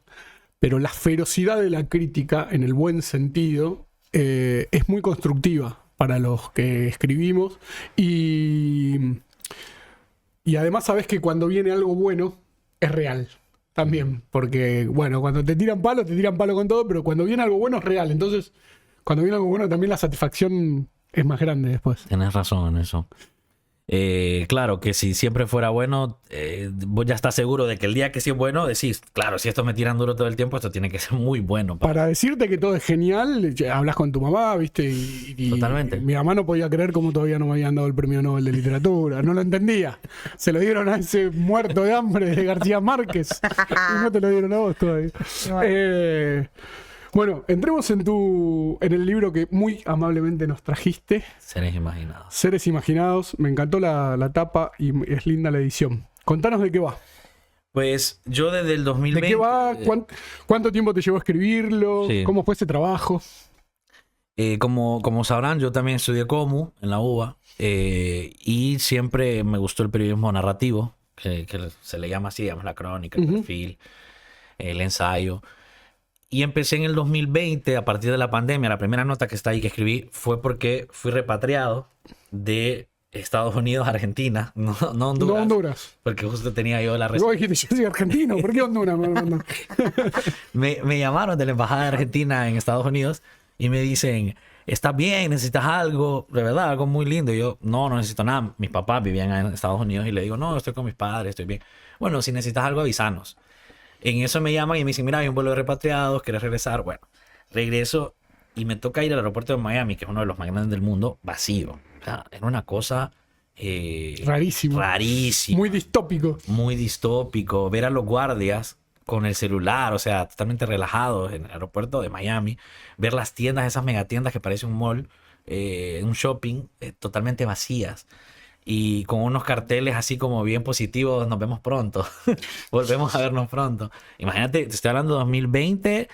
pero la ferocidad de la crítica, en el buen sentido, es muy constructiva para los que escribimos. Y además sabes que cuando viene algo bueno, es real también. Porque, bueno, cuando te tiran palo con todo, pero cuando viene algo bueno es real. Entonces, cuando viene algo bueno, también la satisfacción es más grande después. Tenés razón en eso. Claro que si siempre fuera bueno, vos ya estás seguro de que el día que sí es bueno, decís, claro, si estos me tiran duro todo el tiempo, esto tiene que ser muy bueno. Para decirte que todo es genial, hablas con tu mamá, ¿viste? Y Totalmente. Mi mamá no podía creer cómo todavía no me habían dado el premio Nobel de Literatura. No lo entendía. Se lo dieron a ese muerto de hambre de García Márquez. Y no te lo dieron a vos todavía. Bueno, entremos en el libro que muy amablemente nos trajiste. Seres imaginados. Seres imaginados. Me encantó la tapa y es linda la edición. Contanos de qué va. Pues yo desde el 2020... ¿De qué va? ¿Cuánto tiempo te llevó a escribirlo? Sí. ¿Cómo fue ese trabajo? Como sabrán, yo también estudié Comu en la UBA y siempre me gustó el periodismo narrativo, que se le llama así, digamos, la crónica, el perfil, el ensayo. Y empecé en el 2020, a partir de la pandemia. La primera nota que está ahí que escribí fue porque fui repatriado de Estados Unidos a Argentina, no Honduras. No Honduras. Porque justo tenía yo la Vos dijiste, yo soy argentino, ¿por qué Honduras? No. Me llamaron de la Embajada de Argentina en Estados Unidos y me dicen, ¿estás bien? ¿Necesitas algo? De verdad, algo muy lindo. Y yo, no necesito nada. Mis papás vivían en Estados Unidos y le digo, no, estoy con mis padres, estoy bien. Bueno, si necesitas algo, avísanos. En eso me llaman y me dicen, mira, hay un vuelo de repatriados, ¿quieres regresar? Bueno, regreso y me toca ir al aeropuerto de Miami, que es uno de los más grandes del mundo, vacío. O sea, era una cosa... rarísimo. Muy distópico. Muy distópico. Ver a los guardias con el celular, o sea, totalmente relajados en el aeropuerto de Miami. Ver las tiendas, esas megatiendas que parece un mall, un shopping, totalmente vacías. Y con unos carteles así como bien positivos, nos vemos pronto. Volvemos a vernos pronto. Imagínate, te estoy hablando de 2020,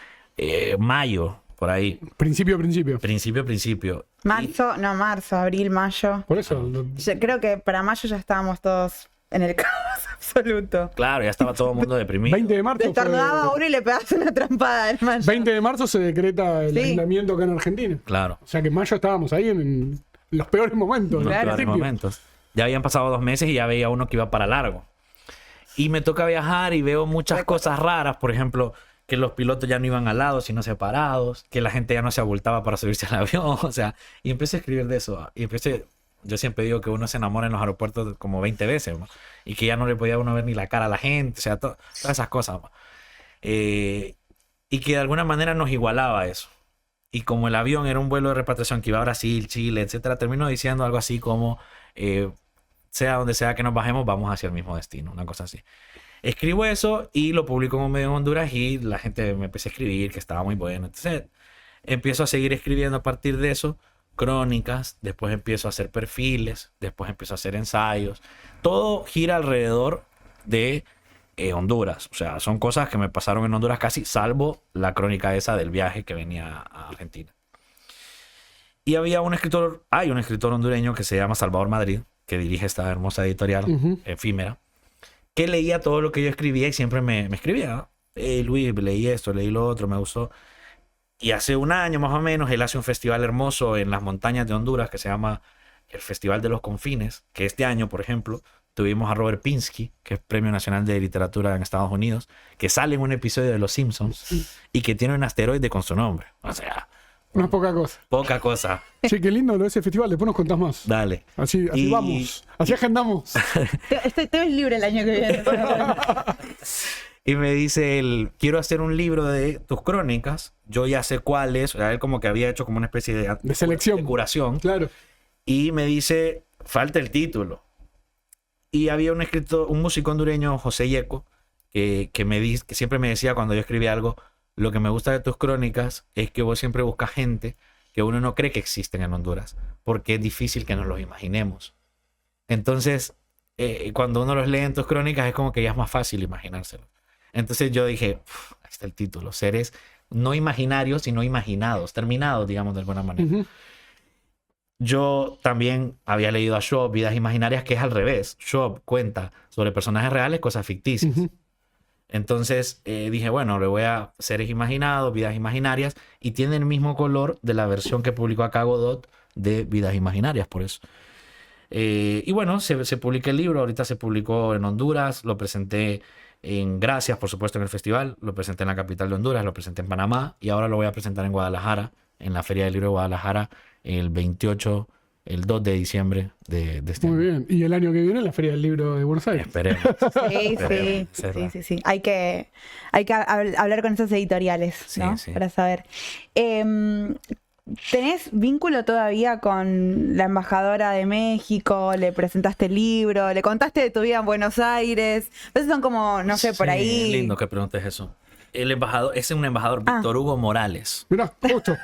mayo, por ahí. Principio. Principio. Marzo, abril, mayo. Por eso. Yo creo que para mayo ya estábamos todos en el caos absoluto. Claro, ya estaba todo el mundo deprimido. 20 de marzo. Estornudaba uno y le pegabas una trampada en mayo. 20 de marzo se decreta el aislamiento acá en Argentina. Claro. O sea que en mayo estábamos ahí en los peores momentos. Los peores momentos. Ya habían pasado 2 meses y ya veía uno que iba para largo. Y me toca viajar y veo muchas cosas raras. Por ejemplo, que los pilotos ya no iban al lado, sino separados. Que la gente ya no se abultaba para subirse al avión. O sea, y empecé a escribir de eso. Y yo siempre digo que uno se enamora en los aeropuertos como 20 veces. ¿No? Y que ya no le podía uno ver ni la cara a la gente. O sea, todas esas cosas. Y que de alguna manera nos igualaba eso. Y como el avión era un vuelo de repatriación que iba a Brasil, Chile, etcétera, terminó diciendo algo así como... sea donde sea que nos bajemos, vamos hacia el mismo destino, una cosa así. Escribo eso y lo publico en un medio en Honduras y la gente me empezó a escribir que estaba muy bueno. Entonces empiezo a seguir escribiendo a partir de eso, crónicas, después empiezo a hacer perfiles, después empiezo a hacer ensayos. Todo gira alrededor de Honduras. O sea, son cosas que me pasaron en Honduras casi, salvo la crónica esa del viaje que venía a Argentina. Y hay un escritor hondureño que se llama Salvador Madrid, que dirige esta hermosa editorial efímera, que leía todo lo que yo escribía y siempre me escribía. Luis, leí esto, leí lo otro, me gustó. Y hace un año más o menos él hace un festival hermoso en las montañas de Honduras que se llama el Festival de los Confines, que este año, por ejemplo, tuvimos a Robert Pinsky, que es Premio Nacional de Literatura en Estados Unidos, que sale en un episodio de Los Simpsons y que tiene un asteroide con su nombre. O sea, No es poca cosa. poca cosa. Sí, qué lindo lo de ese festival. Después nos contás más. Dale. Así Y- vamos. Así agendamos. Estoy libre el año que viene. Y me dice él, quiero hacer un libro de tus crónicas. Yo ya sé cuáles. O sea, él como que había hecho como una especie de selección. de curación. Claro. Y me dice, falta el título. Y había un músico hondureño, José Yeco, que siempre me decía cuando yo escribía algo, lo que me gusta de tus crónicas es que vos siempre buscas gente que uno no cree que existen en Honduras, porque es difícil que nos los imaginemos. Entonces, cuando uno los lee en tus crónicas es como que ya es más fácil imaginárselo. Entonces yo dije, ahí está el título, seres no imaginarios, sino imaginados, terminados, digamos, de alguna manera. Ujú. Yo también había leído a Shaw, Vidas Imaginarias, que es al revés. Shaw cuenta sobre personajes reales, cosas ficticias. Ujú. Entonces dije, bueno, le voy a seres imaginados, vidas imaginarias, y tiene el mismo color de la versión que publicó acá Godot de Vidas Imaginarias, por eso. Y bueno, se publica el libro, ahorita se publicó en Honduras, lo presenté en Gracias, por supuesto, en el festival, lo presenté en la capital de Honduras, lo presenté en Panamá, y ahora lo voy a presentar en Guadalajara, en la Feria del Libro de Guadalajara, el 2 de diciembre de este Muy año. bien. Y el año que viene la Feria del Libro de Buenos Aires. Esperemos. Sí. Hay que hablar con esas editoriales, ¿no? Sí. Para saber. ¿Tenés vínculo todavía con la embajadora de México? ¿Le presentaste el libro? ¿Le contaste de tu vida en Buenos Aires? A veces son como, no sé, por Sí, ahí. es lindo que preguntes eso. El embajador, ese es un embajador, Víctor Hugo Morales. Mirá, justo.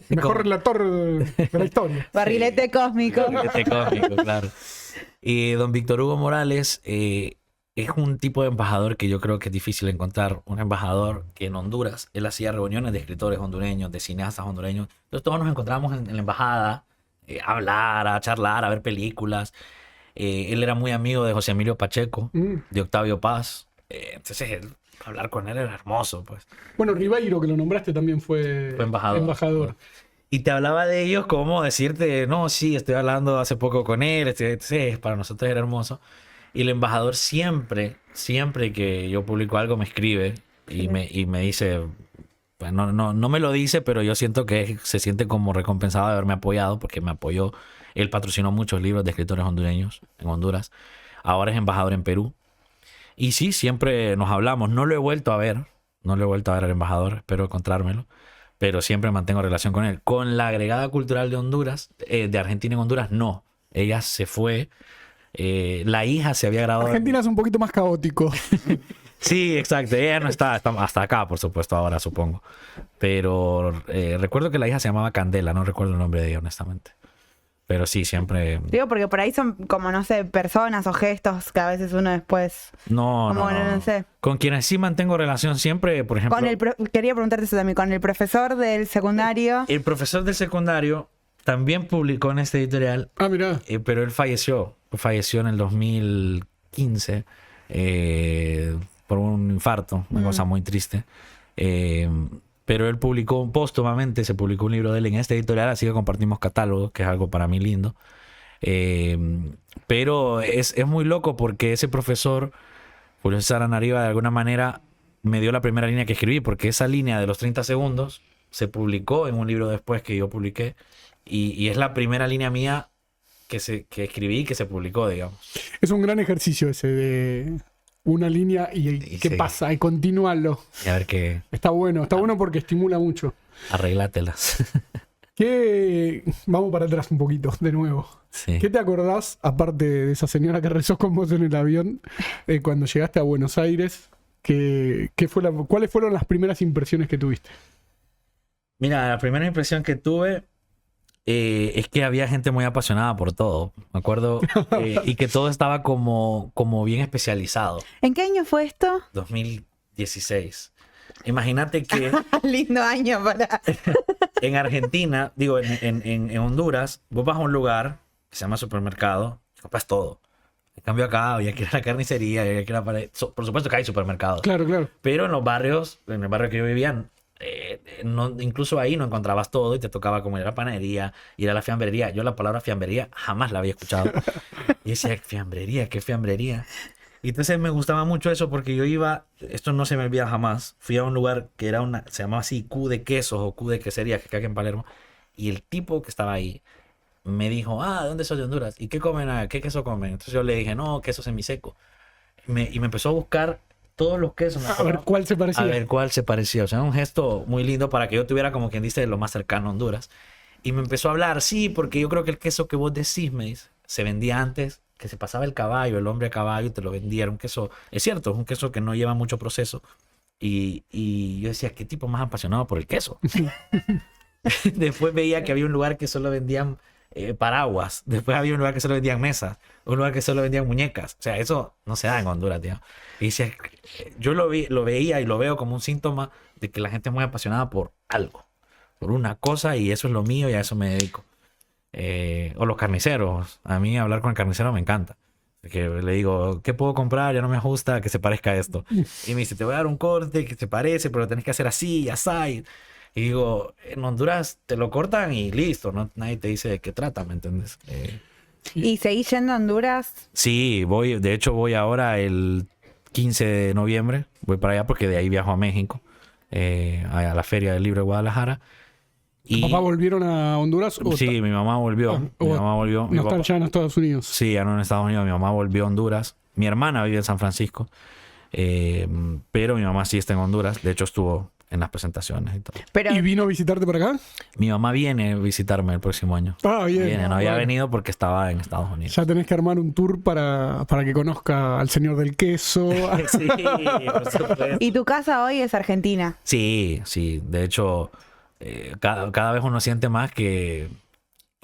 Mejor relator de la historia. Barrilete cósmico. Este cómico, claro. Y don Víctor Hugo Morales es un tipo de embajador que yo creo que es difícil encontrar. Un embajador que en Honduras, él hacía reuniones de escritores hondureños, de cineastas hondureños. Entonces todos nos encontramos en la embajada a hablar, a charlar, a ver películas. Él era muy amigo de José Emilio Pacheco, de Octavio Paz. Entonces hablar con él era hermoso, pues. Bueno, Ribeiro, que lo nombraste, también fue embajador. Y te hablaba de ellos como decirte, no, sí, estoy hablando hace poco con él, para nosotros era hermoso. Y el embajador siempre que yo publico algo me escribe y me dice, pues no me lo dice, pero yo siento que se siente como recompensado de haberme apoyado, porque me apoyó. Él patrocinó muchos libros de escritores hondureños en Honduras. Ahora es embajador en Perú. Y sí, siempre nos hablamos. No lo he vuelto a ver al embajador, espero encontrármelo. Pero siempre mantengo relación con él. Con la agregada cultural de Honduras, de Argentina en Honduras, no. Ella se fue. La hija se había graduado. Argentina es un poquito más caótico. Sí, exacto. Ella no está hasta acá, por supuesto, ahora supongo. Pero recuerdo que la hija se llamaba Candela, no recuerdo el nombre de ella, honestamente. Pero sí, siempre... Digo, porque por ahí son como, no sé, personas o gestos que a veces uno después... No. No sé. Con quienes sí mantengo relación siempre, por ejemplo... Quería preguntarte eso también, con el profesor del secundario. El profesor del secundario también publicó en este editorial, Ah, mirá. pero él falleció en el 2015 por un infarto, una cosa muy triste. Pero él publicó póstumamente, se publicó un libro de él en este editorial, así que compartimos catálogo, que es algo para mí lindo. Pero es muy loco porque ese profesor, Julio César Anariva, de alguna manera me dio la primera línea que escribí, porque esa línea de los 30 segundos se publicó en un libro después que yo publiqué, y es la primera línea mía que escribí y que se publicó, digamos. Es un gran ejercicio ese de una línea y qué sí. pasa, y continuarlo. Y a ver qué... Está bueno porque estimula mucho. Arreglátelas. Vamos para atrás un poquito, de nuevo. Sí. ¿Qué te acordás, aparte de esa señora que rezó con vos en el avión, cuando llegaste a Buenos Aires? ¿Cuáles fueron las primeras impresiones que tuviste? Mira, la primera impresión que tuve Es que había gente muy apasionada por todo, me acuerdo, y que todo estaba como bien especializado. ¿En qué año fue esto? 2016. Imagínate que Lindo año para... en Argentina, digo, en Honduras, vos vas a un lugar que se llama supermercado y compras todo. En cambio acá había que ir a la carnicería, había que ir a por supuesto que hay supermercados. Claro, claro. Pero en los barrios, en el barrio que yo vivía, incluso ahí no encontrabas todo y te tocaba como ir a la panadería, ir a la fiambrería. Yo la palabra fiambrería jamás la había escuchado. Y decía, ¿fiambrería? ¿Qué fiambrería? Y entonces me gustaba mucho eso porque yo iba, esto no se me olvida jamás, fui a un lugar que era se llamaba así, Q de quesos o Q de quesería, que acá en Palermo, y el tipo que estaba ahí me dijo, ¿de dónde sos de Honduras? ¿Y qué comen? ¿Qué queso comen? Entonces yo le dije, no, queso semiseco. Y me empezó a buscar todos los quesos. A ver cuál se parecía. A ver cuál se parecía. O sea, un gesto muy lindo para que yo tuviera, como quien dice, lo más cercano a Honduras. Y me empezó a hablar, sí, porque yo creo que el queso que vos decís, me dice, se vendía antes, que se pasaba el caballo, el hombre a caballo, y te lo vendía. Era un queso, es cierto, es un queso que no lleva mucho proceso. Y yo decía, ¿qué tipo más apasionado por el queso? Después veía que había un lugar que solo vendían paraguas. Después había un lugar que solo vendían mesas. Un lugar que solo vendían muñecas. O sea, eso no se da en Honduras, tío. Y decía, yo lo veía y lo veo como un síntoma de que la gente es muy apasionada por algo, por una cosa, y eso es lo mío y a eso me dedico. O los carniceros. A mí hablar con el carnicero me encanta. Que le digo, ¿qué puedo comprar? Ya no me ajusta que se parezca a esto. Y me dice, te voy a dar un corte que se parece, pero lo tenés que hacer así y así. Y digo, en Honduras te lo cortan y listo, ¿no? Nadie te dice de qué trata, ¿me entiendes? ¿Y seguís yendo a Honduras? Sí, de hecho voy ahora el 15 de noviembre, voy para allá porque de ahí viajo a México, a la Feria del Libro de Guadalajara. ¿Tu papá volvieron a Honduras? Sí, mi mamá volvió. Mi mamá volvió. No están ya en Estados Unidos. Sí, ya no en Estados Unidos. Mi mamá volvió a Honduras. Mi hermana vive en San Francisco, pero mi mamá sí está en Honduras. De hecho, estuvo en las presentaciones y todo. Pero... ¿Y vino a visitarte por acá? Mi mamá viene a visitarme el próximo año. Bien. Viene, no había venido porque estaba en Estados Unidos. Ya tenés que armar un tour para que conozca al señor del queso. Sí, por supuesto. ¿Y tu casa hoy es Argentina? Sí. De hecho, cada vez uno siente más que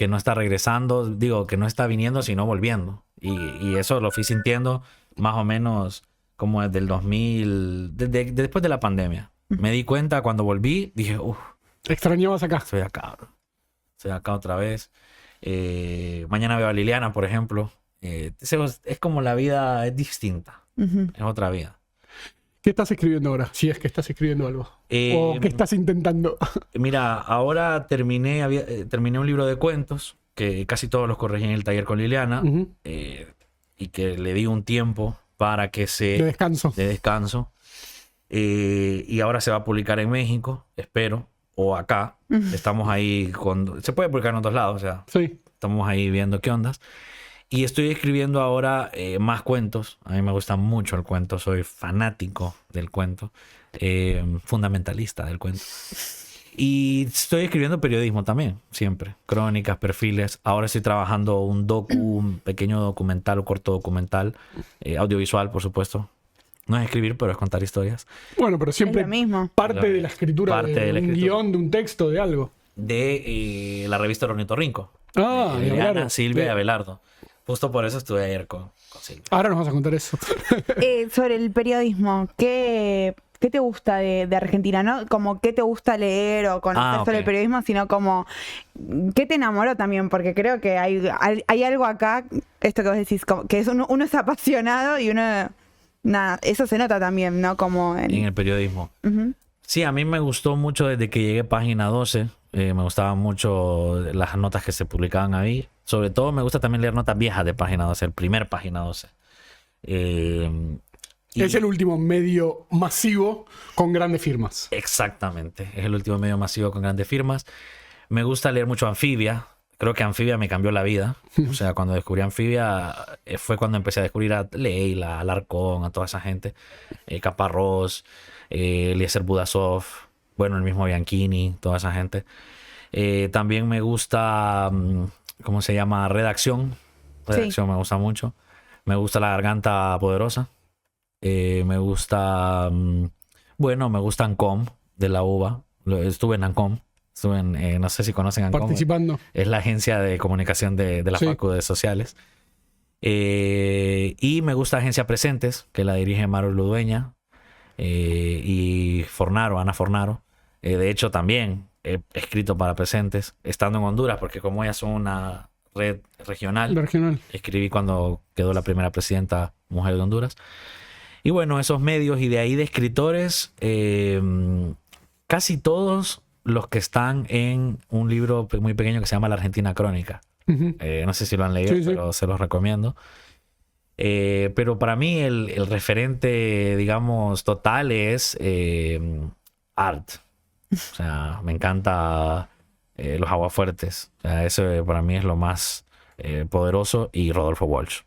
no está regresando, digo, que no está viniendo, sino volviendo. Y eso lo fui sintiendo más o menos como desde el 2000, después de la pandemia. Me di cuenta cuando volví, dije, ¿Extrañabas acá? estoy acá, bro. Estoy acá otra vez. Mañana veo a Liliana, por ejemplo. Es como la vida es distinta. Es otra vida. ¿Qué estás escribiendo ahora? Si es que estás escribiendo algo. ¿O qué estás intentando? Mira, ahora terminé un libro de cuentos que casi todos los corregí en el taller con Liliana. Y que le di un tiempo para que De descanso. Y ahora se va a publicar en México, espero, o acá. Estamos ahí se puede publicar en otros lados, o sea, Sí. estamos ahí viendo qué ondas. Y estoy escribiendo ahora más cuentos. A mí me gusta mucho el cuento, soy fanático del cuento, fundamentalista del cuento. Y estoy escribiendo periodismo también, siempre. Crónicas, perfiles. Ahora estoy trabajando un pequeño documental, un corto documental, audiovisual, por supuesto. No es escribir, pero es contar historias. Bueno, pero siempre Es lo mismo. parte de la escritura de un guión, de un texto, de algo. De la revista Ornitorrinco. Ah, de y Liliana, Abelardo. Silvia y Abelardo. Justo por eso estuve ayer con Silvia. Ahora nos vas a contar eso. Sobre el periodismo, ¿qué te gusta de Argentina? No como qué te gusta leer o conocer sobre el periodismo, sino como qué te enamoró también, porque creo que hay algo acá, esto que vos decís, como que uno es apasionado y uno... Nada, eso se nota también, ¿no? Como En el periodismo. Uh-huh. Sí, a mí me gustó mucho desde que llegué a Página 12. Me gustaban mucho las notas que se publicaban ahí. Sobre todo me gusta también leer notas viejas de Página 12, el primer Página 12. Es el último medio masivo con grandes firmas. Exactamente, es el último medio masivo con grandes firmas. Me gusta leer mucho Anfibia. Creo que Anfibia me cambió la vida. O sea, cuando descubrí Anfibia fue cuando empecé a descubrir a Leila, a Alarcón, a toda esa gente. Caparrós, Eliezer Budasov, bueno, el mismo Bianchini, toda esa gente. También me gusta, ¿cómo se llama? Redacción. Redacción me gusta mucho. Me gusta La Garganta Poderosa. Me gusta, me gusta ANCOM de la UBA. Estuve en ANCOM. Estuve en, no sé si conocen Ancom. Participando. Es la agencia de comunicación de la Sí. Facu de Sociales. Y me gusta Agencia Presentes, que la dirige Maru Ludueña. Y Fornaro, Ana Fornaro. De hecho, también he escrito para Presentes, estando en Honduras, porque como ellas son una red regional, Regional. escribí cuando quedó la primera presidenta mujer de Honduras. Y bueno, esos medios y de ahí de escritores, casi todos los que están en un libro muy pequeño que se llama La Argentina Crónica. Ujú. No sé si lo han leído, Sí, sí. pero se los recomiendo. Pero para mí el referente, digamos, total es Art. O sea, me encanta Los Aguafuertes. O sea, eso para mí es lo más poderoso. Y Rodolfo Walsh.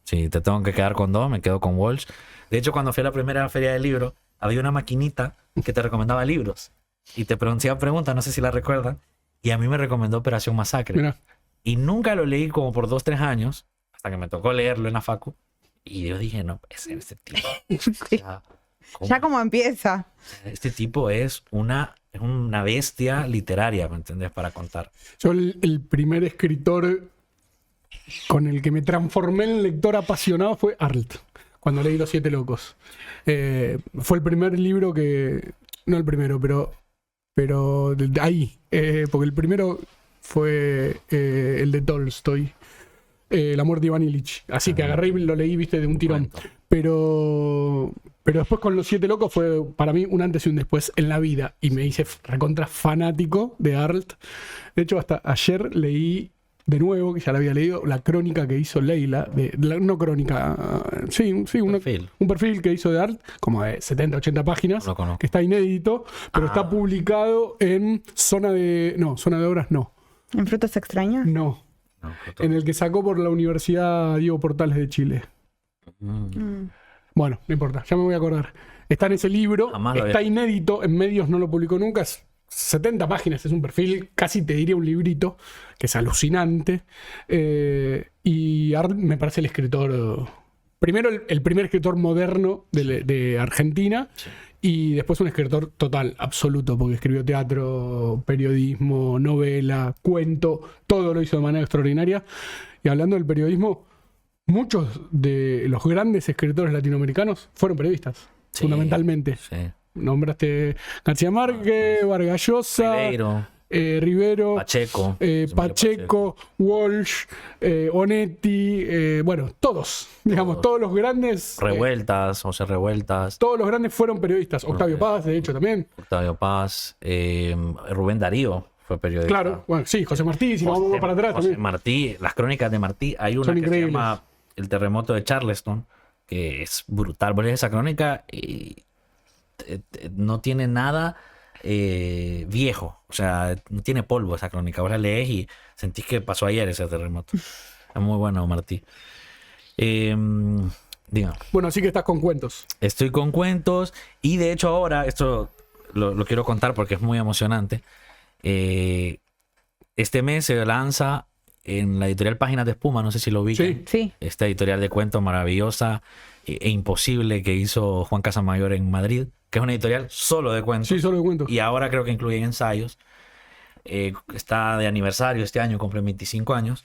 Si te tengo que quedar con dos, me quedo con Walsh. De hecho, cuando fui a la primera feria del libro, había una maquinita que te recomendaba libros. Y te hacía preguntas, no sé si la recuerdan. Y a mí me recomendó Operación Masacre. Mira. Y nunca lo leí como por 2-3 años, hasta que me tocó leerlo en la facu. Y yo dije, no, es este tipo. O sea, ¿cómo? Ya como empieza. Este tipo es una bestia literaria, ¿me entendés? Para contar. Yo el primer escritor con el que me transformé en lector apasionado fue Arlt, cuando leí Los Siete Locos. Fue el primer libro que... No el primero, pero de ahí. Porque el primero fue el de Tolstoy. El amor de Iván Ilich. Así que agarré y lo leí, viste, de un tirón. Cuento. Pero después con Los Siete Locos fue para mí un antes y un después en la vida. Y me hice recontra fanático de Arlt. De hecho, hasta ayer leí de nuevo, que ya la había leído, la crónica que hizo Leila. No crónica, sí, Perfil. un perfil que hizo de Arlt, como de 70, 80 páginas, Lo conozco. que está inédito, pero está publicado en Zona de Obras, no. ¿En Frutos Extraños? No. No, En el que sacó por la Universidad Diego Portales de Chile. Bueno, no importa, ya me voy a acordar. Está en ese libro, Jamás lo está había- inédito, en medios no lo publicó nunca, es 70 páginas, es un perfil, casi te diría un librito, que es alucinante. Y Art me parece el escritor, primero el primer escritor moderno de Argentina, y después un escritor total, absoluto, porque escribió teatro, periodismo, novela, cuento, todo lo hizo de manera extraordinaria. Y hablando del periodismo, muchos de los grandes escritores latinoamericanos fueron periodistas, Sí, fundamentalmente. Sí. Nombraste García Márquez, Vargas Llosa, Ribeiro, Rivero, Pacheco. Pacheco, Walsh, Onetti, bueno, todos, digamos, todos los grandes. Revueltas, José Revueltas, Todos los grandes fueron periodistas. Octavio Paz, de hecho, también. Octavio Paz, Rubén Darío fue periodista. Claro, bueno, sí, José Martí, si nos vamos para atrás José también. Martí, las crónicas de Martí, hay una Son que increíbles. se llama El terremoto de Charleston, que es brutal. Vos lees esa crónica y no tiene nada viejo, o sea, no tiene polvo esa crónica. Vos la lees y sentís que pasó ayer ese terremoto. Es muy bueno, Martí. Diga. Bueno, así que estás con cuentos. Estoy con cuentos y de hecho ahora, esto lo quiero contar porque es muy emocionante. Este mes se lanza en la editorial Páginas de Espuma, no sé si lo vi. Sí. Sí. Esta editorial de cuentos maravillosa e imposible que hizo Juan Casamayor en Madrid, que es una editorial solo de cuentos. Sí, solo de cuentos. Y ahora creo que incluye ensayos. Está de aniversario este año, cumple 25 años.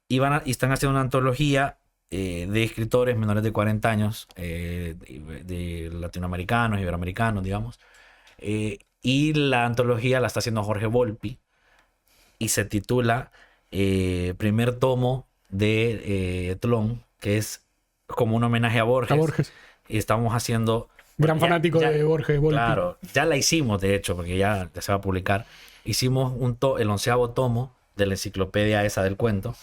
Y están haciendo una antología de escritores menores de 40 años, de latinoamericanos, iberoamericanos, digamos. Y la antología la está haciendo Jorge Volpi y se titula Primer tomo de Tlón, que es como un homenaje a Borges. A Borges. Y estamos haciendo... Gran fanático de Borges. Volpi. Claro, ya la hicimos, de hecho, porque ya se va a publicar. Hicimos el 11º tomo de la enciclopedia esa del cuento.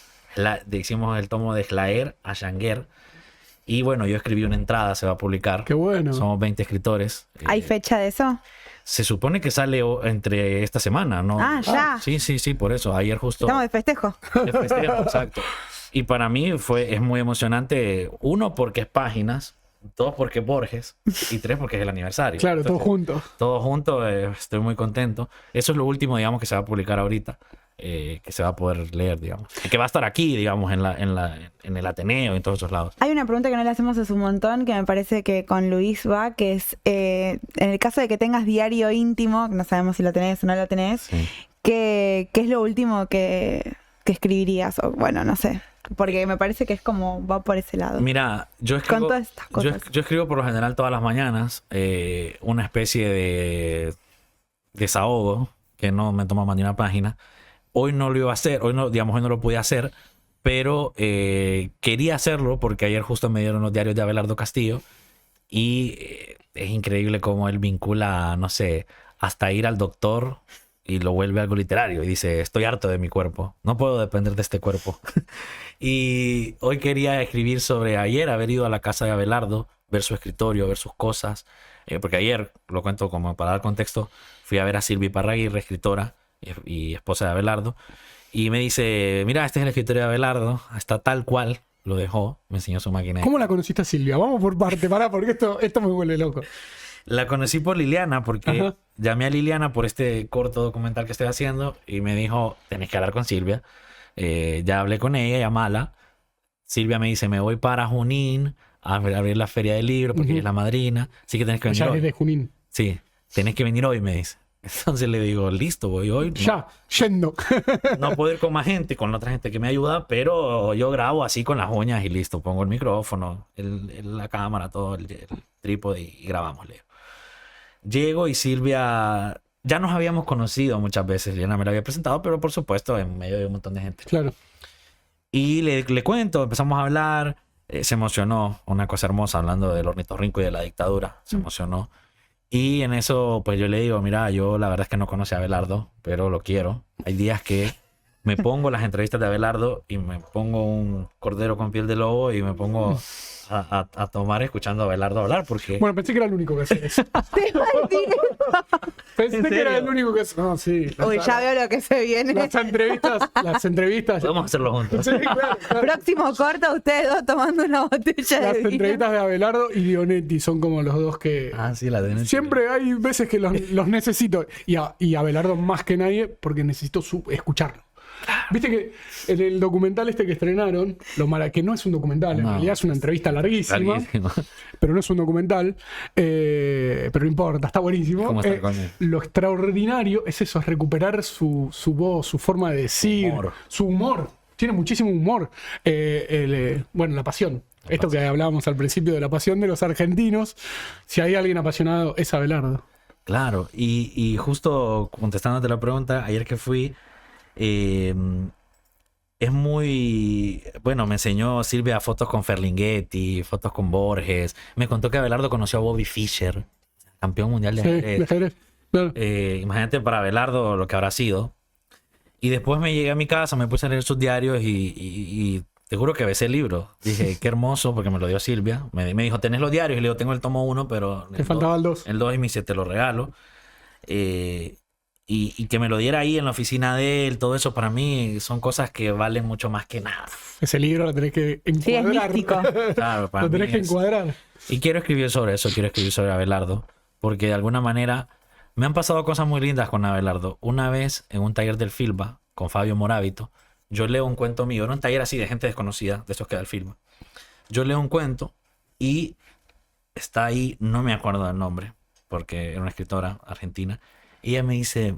Hicimos el tomo de Schlaer a Schanger. Y bueno, yo escribí una entrada, se va a publicar. Qué bueno. Somos 20 escritores. ¿Hay fecha de eso? Se supone que sale entre esta semana, ¿no? Ah, ya. Sí, por eso. Ayer justo... Estamos de festejo. de festejo, exacto. Y para mí es muy emocionante. 1, porque es Páginas. 2, porque es Borges. Y 3, porque es el aniversario. Claro, todos juntos. Todo junto, estoy muy contento. Eso es lo último, digamos, que se va a publicar ahorita. Que se va a poder leer, digamos. Y que va a estar aquí, digamos, en el Ateneo y en todos esos lados. Hay una pregunta que no le hacemos hace un montón, que me parece que con Luis va, que es, en el caso de que tengas diario íntimo, que no sabemos si lo tenés o no lo tenés, Sí. ¿qué es lo último que escribirías? O, bueno, no sé. Porque me parece que es como va por ese lado. Mira, yo escribo, Con todas estas cosas. yo escribo por lo general todas las mañanas una especie de desahogo que no me toma más ni una página. Hoy no lo iba a hacer, hoy no lo pude hacer, pero quería hacerlo porque ayer justo me dieron los diarios de Abelardo Castillo y es increíble cómo él vincula, no sé, hasta ir al doctor y lo vuelve algo literario y dice, estoy harto de mi cuerpo, no puedo depender de este cuerpo. Y hoy quería escribir sobre ayer haber ido a la casa de Abelardo, ver su escritorio, ver sus cosas, porque ayer, lo cuento como para dar contexto, fui a ver a Silvia Iparraguirre, escritora y esposa de Abelardo, y me dice, mira, este es el escritorio de Abelardo, está tal cual, lo dejó, me enseñó su máquina. ¿Cómo la conociste a Silvia? Vamos por parte, porque esto me vuelve loco. La conocí por Liliana, porque Ajá. llamé a Liliana por este corto documental que estoy haciendo y me dijo, tenés que hablar con Silvia. Ya hablé con ella, llamala. Silvia me dice, me voy para Junín a abrir la feria del libro porque ella es la madrina, así que tenés que venir Ya hoy. es de Junín. Sí, tenés que venir hoy, me dice. Entonces le digo, listo, voy hoy. Ya, yendo. No puedo ir con más gente, con otra gente que me ayuda, pero yo grabo así con las uñas y listo. Pongo el micrófono, la cámara, todo, el trípode y grabamos, Leo. Llego y Silvia, ya nos habíamos conocido muchas veces, Liliana me la había presentado, pero por supuesto en medio de un montón de gente. Claro. Y le cuento, empezamos a hablar, se emocionó, una cosa hermosa, hablando del ornitorrinco y de la dictadura, se emocionó. Y en eso, pues yo le digo, mira, yo la verdad es que no conocí a Abelardo, pero lo quiero. Hay días que me pongo las entrevistas de Abelardo y me pongo un cordero con piel de lobo y me pongo a tomar escuchando a Abelardo hablar, porque... Bueno, pensé que era el único que hacía eso. Te iba a decir eso. Pensé ¿En que era serio? el único que hacía. No, sí. Uy, ya veo lo que se viene. Las entrevistas. Podemos hacerlo juntos. Sí, claro. Próximo corto, ustedes dos tomando una botella Las de vino. entrevistas de Abelardo y Dionetti son como los dos que... Ah, sí, la de... Siempre hay veces que los necesito. Y Abelardo más que nadie porque necesito escucharlo. Viste que en el documental este que estrenaron, que no es un documental, en No. realidad es una entrevista larguísima, Larguísimo. pero no es un documental, pero no importa, está buenísimo. ¿Cómo está con él? Lo extraordinario es eso, es recuperar su voz, su forma de decir, Humor. su humor. Tiene muchísimo humor. Bueno, la pasión. Esto que hablábamos al principio de la pasión de los argentinos. Si hay alguien apasionado, es Abelardo. Claro, y justo contestándote la pregunta, ayer que fui, es muy... Bueno, me enseñó Silvia fotos con Ferlinghetti, fotos con Borges. Me contó que Abelardo conoció a Bobby Fischer, campeón mundial de Sí, ajedrez. de ajedrez. Claro. Imagínate para Abelardo lo que habrá sido. Y después me llegué a mi casa, me puse a leer sus diarios y te juro que besé el libro. Dije, qué hermoso, porque me lo dio Silvia. Me dijo, ¿tenés los diarios? Y le digo, tengo el tomo 1, pero... Te faltaba el 2. El 2 y me dice, te lo regalo. Y que me lo diera ahí en la oficina de él, todo eso para mí son cosas que valen mucho más que nada. Ese libro lo tenés que Sí, es encuadrar. místico. Claro, para Lo tenés mí que es- encuadrar. Y quiero escribir sobre eso, quiero escribir sobre Abelardo, porque de alguna manera me han pasado cosas muy lindas con Abelardo. Una vez en un taller del Filba con Fabio Moravito, yo leo un cuento mío, era un taller así de gente desconocida, de esos que da el Filba. Yo leo un cuento y está ahí, no me acuerdo del nombre, porque era una escritora argentina, y ella me dice,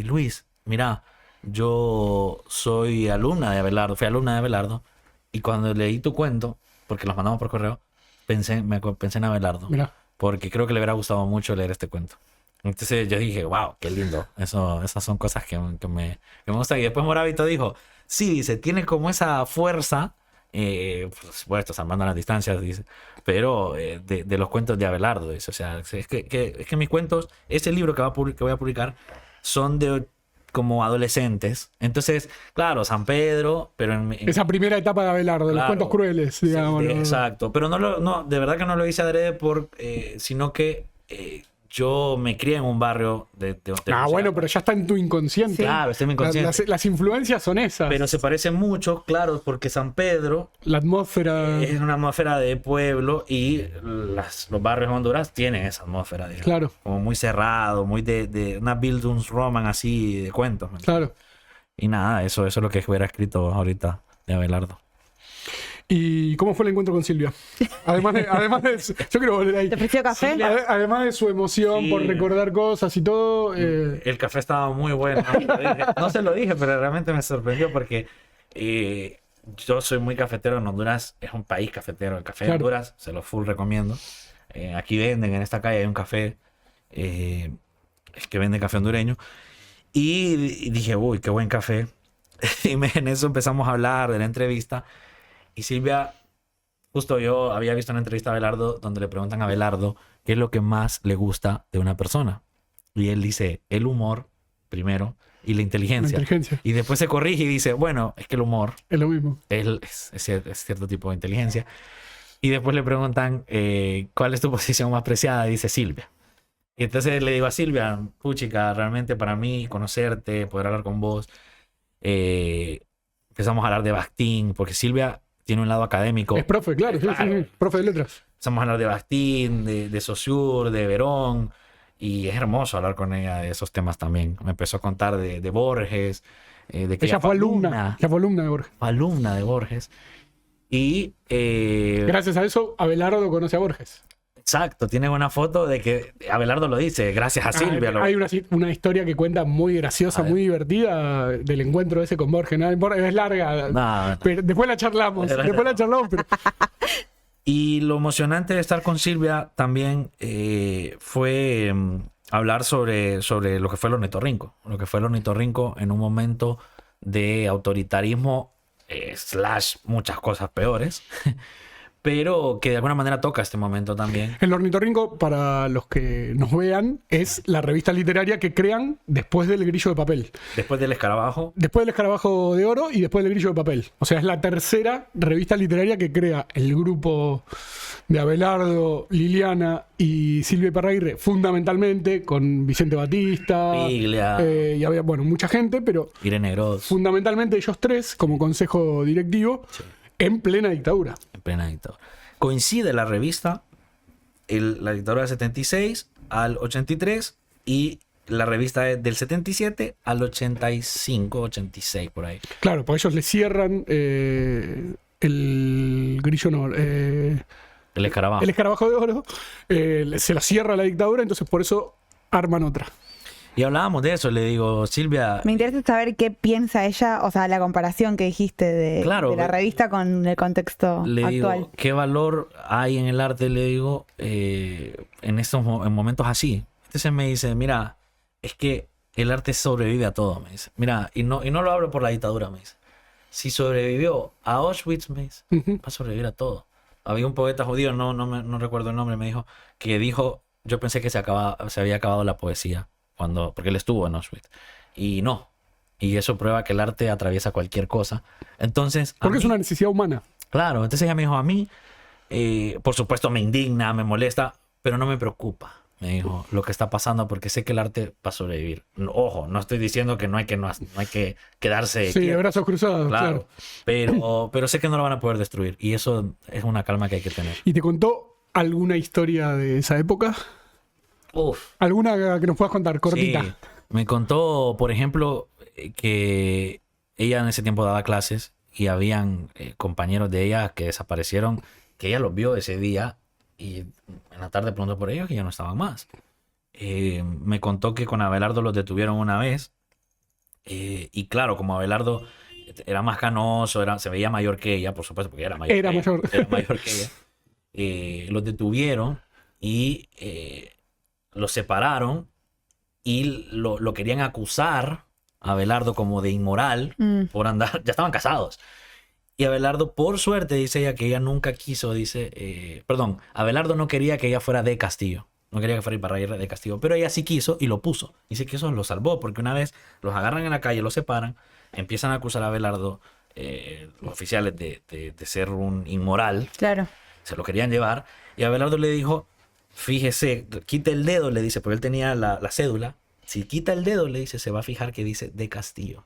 Luis, mira, yo soy alumna de Abelardo, fui alumna de Abelardo, y cuando leí tu cuento, porque los mandamos por correo, pensé en Abelardo, Mirá. porque creo que le hubiera gustado mucho leer este cuento. Entonces yo dije, wow, qué lindo. Esas son cosas que me gustan. Y después Moravito dijo, sí, dice, tiene como esa fuerza, por supuesto, salvando las distancias, dice, pero de los cuentos de Abelardo. Dice. O sea, es que mis cuentos, ese libro que voy a publicar, son de como adolescentes. Entonces, claro, San Pedro, pero Esa primera etapa de Abelardo, los Claro. cuentos crueles, digamos. Sí, exacto, pero no, de verdad que no lo hice adrede sino que yo me crié en un barrio de Bueno, pero ya está en tu inconsciente. Claro, está en mi inconsciente. Las influencias son esas. Pero se parecen mucho, claro, porque San Pedro La atmósfera. es una atmósfera de pueblo y los barrios de Honduras tienen esa atmósfera, digamos. Claro. Como muy cerrado, muy de una Bildungsroman así de cuentos. ¿me entiendes? Claro. Y nada, eso es lo que hubiera escrito ahorita de Abelardo. ¿Y cómo fue el encuentro con Silvia? Además yo quiero volver ahí. ¿Te ofreció café? Además de su emoción Sí. por recordar cosas y todo. El café estaba muy bueno. No se lo dije, pero realmente me sorprendió porque yo soy muy cafetero en Honduras. Es un país cafetero. El café de Claro. Honduras se lo full recomiendo. Aquí venden, en esta calle hay un café que vende café hondureño. Y dije, uy, qué buen café. Y en eso empezamos a hablar de la entrevista. Y Silvia, justo yo había visto una entrevista a Abelardo donde le preguntan a Abelardo qué es lo que más le gusta de una persona. Y él dice, el humor primero y la inteligencia. La inteligencia. Y después se corrige y dice, bueno, es que el humor Es lo mismo. es cierto tipo de inteligencia. Y después le preguntan, ¿cuál es tu posición más preciada? Y dice, Silvia. Y entonces le digo a Silvia, puchica, realmente para mí conocerte, poder hablar con vos, empezamos a hablar de Bakhtin, porque Silvia tiene un lado académico. Es profe, claro, sí, Claro. sí, profe de letras. Empezamos a hablar de Bakhtin, de Saussure, de Verón, y es hermoso hablar con ella de esos temas también. Me empezó a contar de Borges, de que Ella fue alumna. Ella fue alumna de Borges. fue alumna de Borges. Y Gracias a eso, Abelardo conoce a Borges. exacto, tiene una foto de que Abelardo lo dice, gracias a Silvia. Hay una historia que cuenta muy graciosa, A ver. muy divertida del encuentro ese con Borges. No importa, es larga. No. Pero después la charlamos. Pero Y lo emocionante de estar con Silvia también fue hablar sobre lo que fue el ornitorrinco. Lo que fue el ornitorrinco en un momento de autoritarismo / muchas cosas peores. Pero que de alguna manera toca este momento también. El Ornitorrinco, para los que nos vean, es la revista literaria que crean después del Grillo de Papel. Después del escarabajo. Después del Escarabajo de Oro y después del Grillo de Papel. O sea, es la tercera revista literaria que crea el grupo de Abelardo, Liliana y Silvia Iparraguirre, fundamentalmente, con Vicente Batista. Piglia. Y había, bueno, mucha gente, pero Irene Gross. fundamentalmente ellos tres, como consejo directivo, en plena dictadura. En plena dictadura. Coincide la revista, la dictadura del 76 al 83 y la revista es del 77 al 85, 86 por ahí. Claro, pues ellos le cierran el Grillo, no, El escarabajo. el Escarabajo de Oro, se lo cierra la dictadura, entonces por eso arman otra. Y hablábamos de eso, le digo, Silvia, Me interesa saber qué piensa ella, o sea, la comparación que dijiste de Claro, la revista con el contexto le actual. digo, ¿qué valor hay en el arte? Le digo, en momentos así. Entonces me dice, mira, es que el arte sobrevive a todo, me dice. Mira, y no lo hablo por la dictadura, me dice. Si sobrevivió a Auschwitz, me dice, va a sobrevivir a todo. Había un poeta judío, no recuerdo el nombre, me dijo, que dijo, yo pensé que se había acabado la poesía, porque él estuvo en Auschwitz. Y no. Y eso prueba que el arte atraviesa cualquier cosa. Entonces, a Porque es mí- una necesidad humana. Claro, entonces ella me dijo, a mí, por supuesto me indigna, me molesta, pero no me preocupa, me dijo, lo que está pasando porque sé que el arte va a sobrevivir. Ojo, no estoy diciendo que no hay que quedarse Sí, de quieto, brazos cruzados, claro. pero sé que no lo van a poder destruir y eso es una calma que hay que tener. ¿Y te contó alguna historia de esa época? Uf. ¿Alguna que nos puedas contar, cortita? Sí, me contó, por ejemplo, que ella en ese tiempo daba clases y habían compañeros de ella que desaparecieron, que ella los vio ese día y en la tarde preguntó por ellos y ya no estaban más. Me contó que con Abelardo los detuvieron una vez y claro, como Abelardo era más canoso, se veía mayor que ella, por supuesto, porque era mayor Era que ella, mayor. era mayor que ella. Los detuvieron y los separaron y lo querían acusar a Abelardo como de inmoral por andar, ya estaban casados. Y Abelardo, por suerte, dice ella que ella nunca quiso, Abelardo no quería que ella fuera de Castillo, no quería que fuera Iparraguirre de Castillo, pero ella sí quiso y lo puso. Dice que eso lo salvó, porque una vez los agarran en la calle, los separan, empiezan a acusar a Abelardo, los oficiales, de ser un inmoral, Claro. se lo querían llevar, y Abelardo le dijo, fíjese, quite el dedo, le dice, porque él tenía la cédula, si quita el dedo, le dice, se va a fijar que dice de Castillo.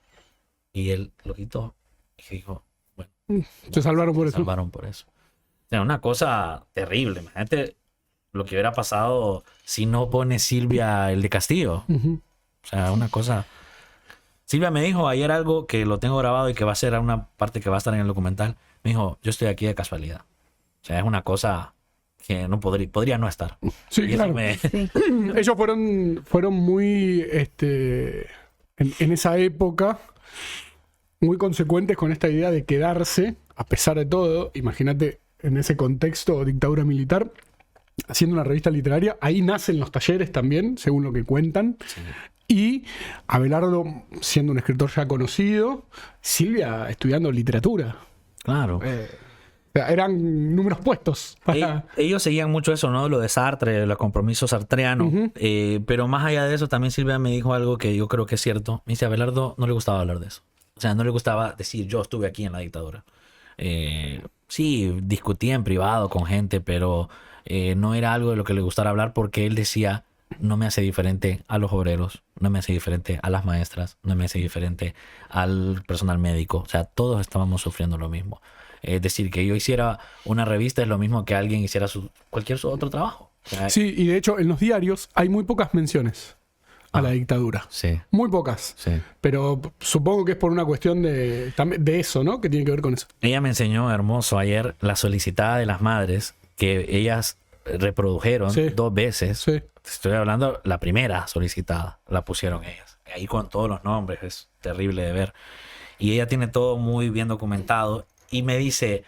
Y él lo quitó y dijo, bueno, Se salvaron por se eso. salvaron por eso. O sea, una cosa terrible, imagínate lo que hubiera pasado si no pone Silvia el de Castillo. Ujú. O sea, una cosa... Silvia me dijo ayer algo que lo tengo grabado y que va a ser una parte que va a estar en el documental. Me dijo, yo estoy aquí de casualidad. O sea, es una cosa que no podría no estar. Sí, Y eso claro. Sí. Ellos fueron muy, en esa época, muy consecuentes con esta idea de quedarse, a pesar de todo. Imagínate, en ese contexto, dictadura militar, haciendo una revista literaria. Ahí nacen los talleres también, según lo que cuentan. Sí. Y Abelardo, siendo un escritor ya conocido, Silvia estudiando literatura. Claro. O sea, eran números puestos. Ellos seguían mucho eso, ¿no? Lo de Sartre, los compromisos sartreanos. Ujú. Pero más allá de eso, también Silvia me dijo algo que yo creo que es cierto. Me dice, a Abelardo no le gustaba hablar de eso. O sea, no le gustaba decir, yo estuve aquí en la dictadura. Sí, discutía en privado con gente, pero no era algo de lo que le gustara hablar porque él decía, no me hace diferente a los obreros, no me hace diferente a las maestras, no me hace diferente al personal médico. O sea, todos estábamos sufriendo lo mismo. Es decir, que yo hiciera una revista es lo mismo que alguien hiciera cualquier otro trabajo. O sea, Sí, y de hecho en los diarios hay muy pocas menciones a la dictadura. sí, Muy pocas. sí. Pero supongo que es por una cuestión de eso, ¿no? Que tiene que ver con eso. Ella me enseñó, hermoso, ayer la solicitada de las madres que ellas reprodujeron Sí. 2 veces. Sí. Estoy hablando, la primera solicitada la pusieron ellas. Ahí con todos los nombres, es terrible de ver. Y ella tiene todo muy bien documentado. Y me dice,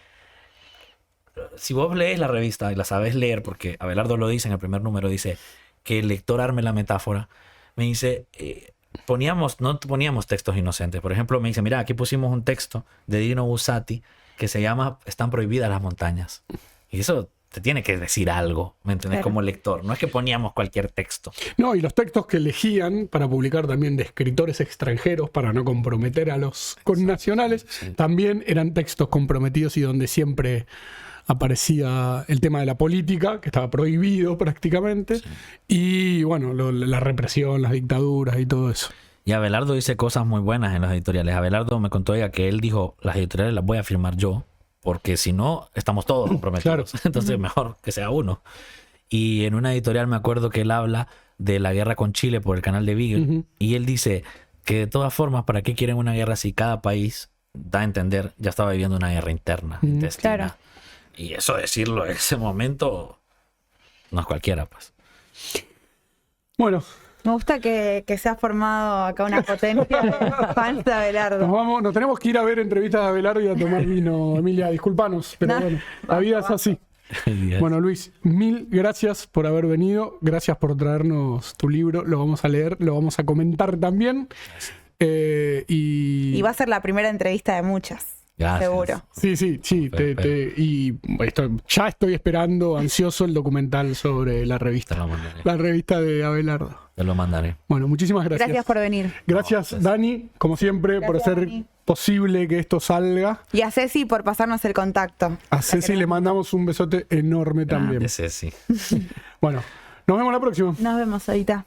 si vos lees la revista y la sabes leer, porque Abelardo lo dice en el primer número, dice que el lector arme la metáfora. Me dice, no poníamos textos inocentes. Por ejemplo, me dice, mira, aquí pusimos un texto de Dino Buzzati que se llama Están prohibidas las montañas. Y eso te tiene que decir algo, ¿me entendés? Claro. Como lector. No es que poníamos cualquier texto. No, y los textos que elegían para publicar también de escritores extranjeros para no comprometer a los connacionales, Sí. también eran textos comprometidos y donde siempre aparecía el tema de la política, que estaba prohibido prácticamente, y bueno, la represión, las dictaduras y todo eso. Y Abelardo dice cosas muy buenas en las editoriales. Abelardo me contó ella que él dijo, las editoriales las voy a firmar yo, porque si no, estamos todos comprometidos. Claro. Entonces mejor que sea uno. Y en una editorial me acuerdo que él habla de la guerra con Chile por el canal de Beagle. Ujú. Y él dice que de todas formas, ¿para qué quieren una guerra si cada país, da a entender, ya estaba viviendo una guerra interna, intestina? Claro. Y eso decirlo en ese momento no es cualquiera, pues. Bueno, Me gusta que se ha formado acá una potencia de fans de Abelardo. nos tenemos que ir a ver entrevistas de Abelardo y a tomar vino, Emilia, disculpanos, pero No. bueno, la vida es así. Bueno, Luis, mil gracias por haber venido, gracias por traernos tu libro, lo vamos a leer, lo vamos a comentar también. Y va a ser la primera entrevista de muchas. Gracias. Seguro. Sí, y ya estoy esperando, ansioso, el documental sobre la Te revista. lo mandaré. La revista de Abelardo. Te lo mandaré. Bueno, muchísimas gracias. Gracias por venir. Gracias, No, Dani, como siempre, por Gracias, hacer Dani. posible que esto salga. Y a Ceci por pasarnos el contacto. A Ceci le mandamos un besote enorme también. Grande, Ceci. Bueno, nos vemos la próxima. Nos vemos ahorita.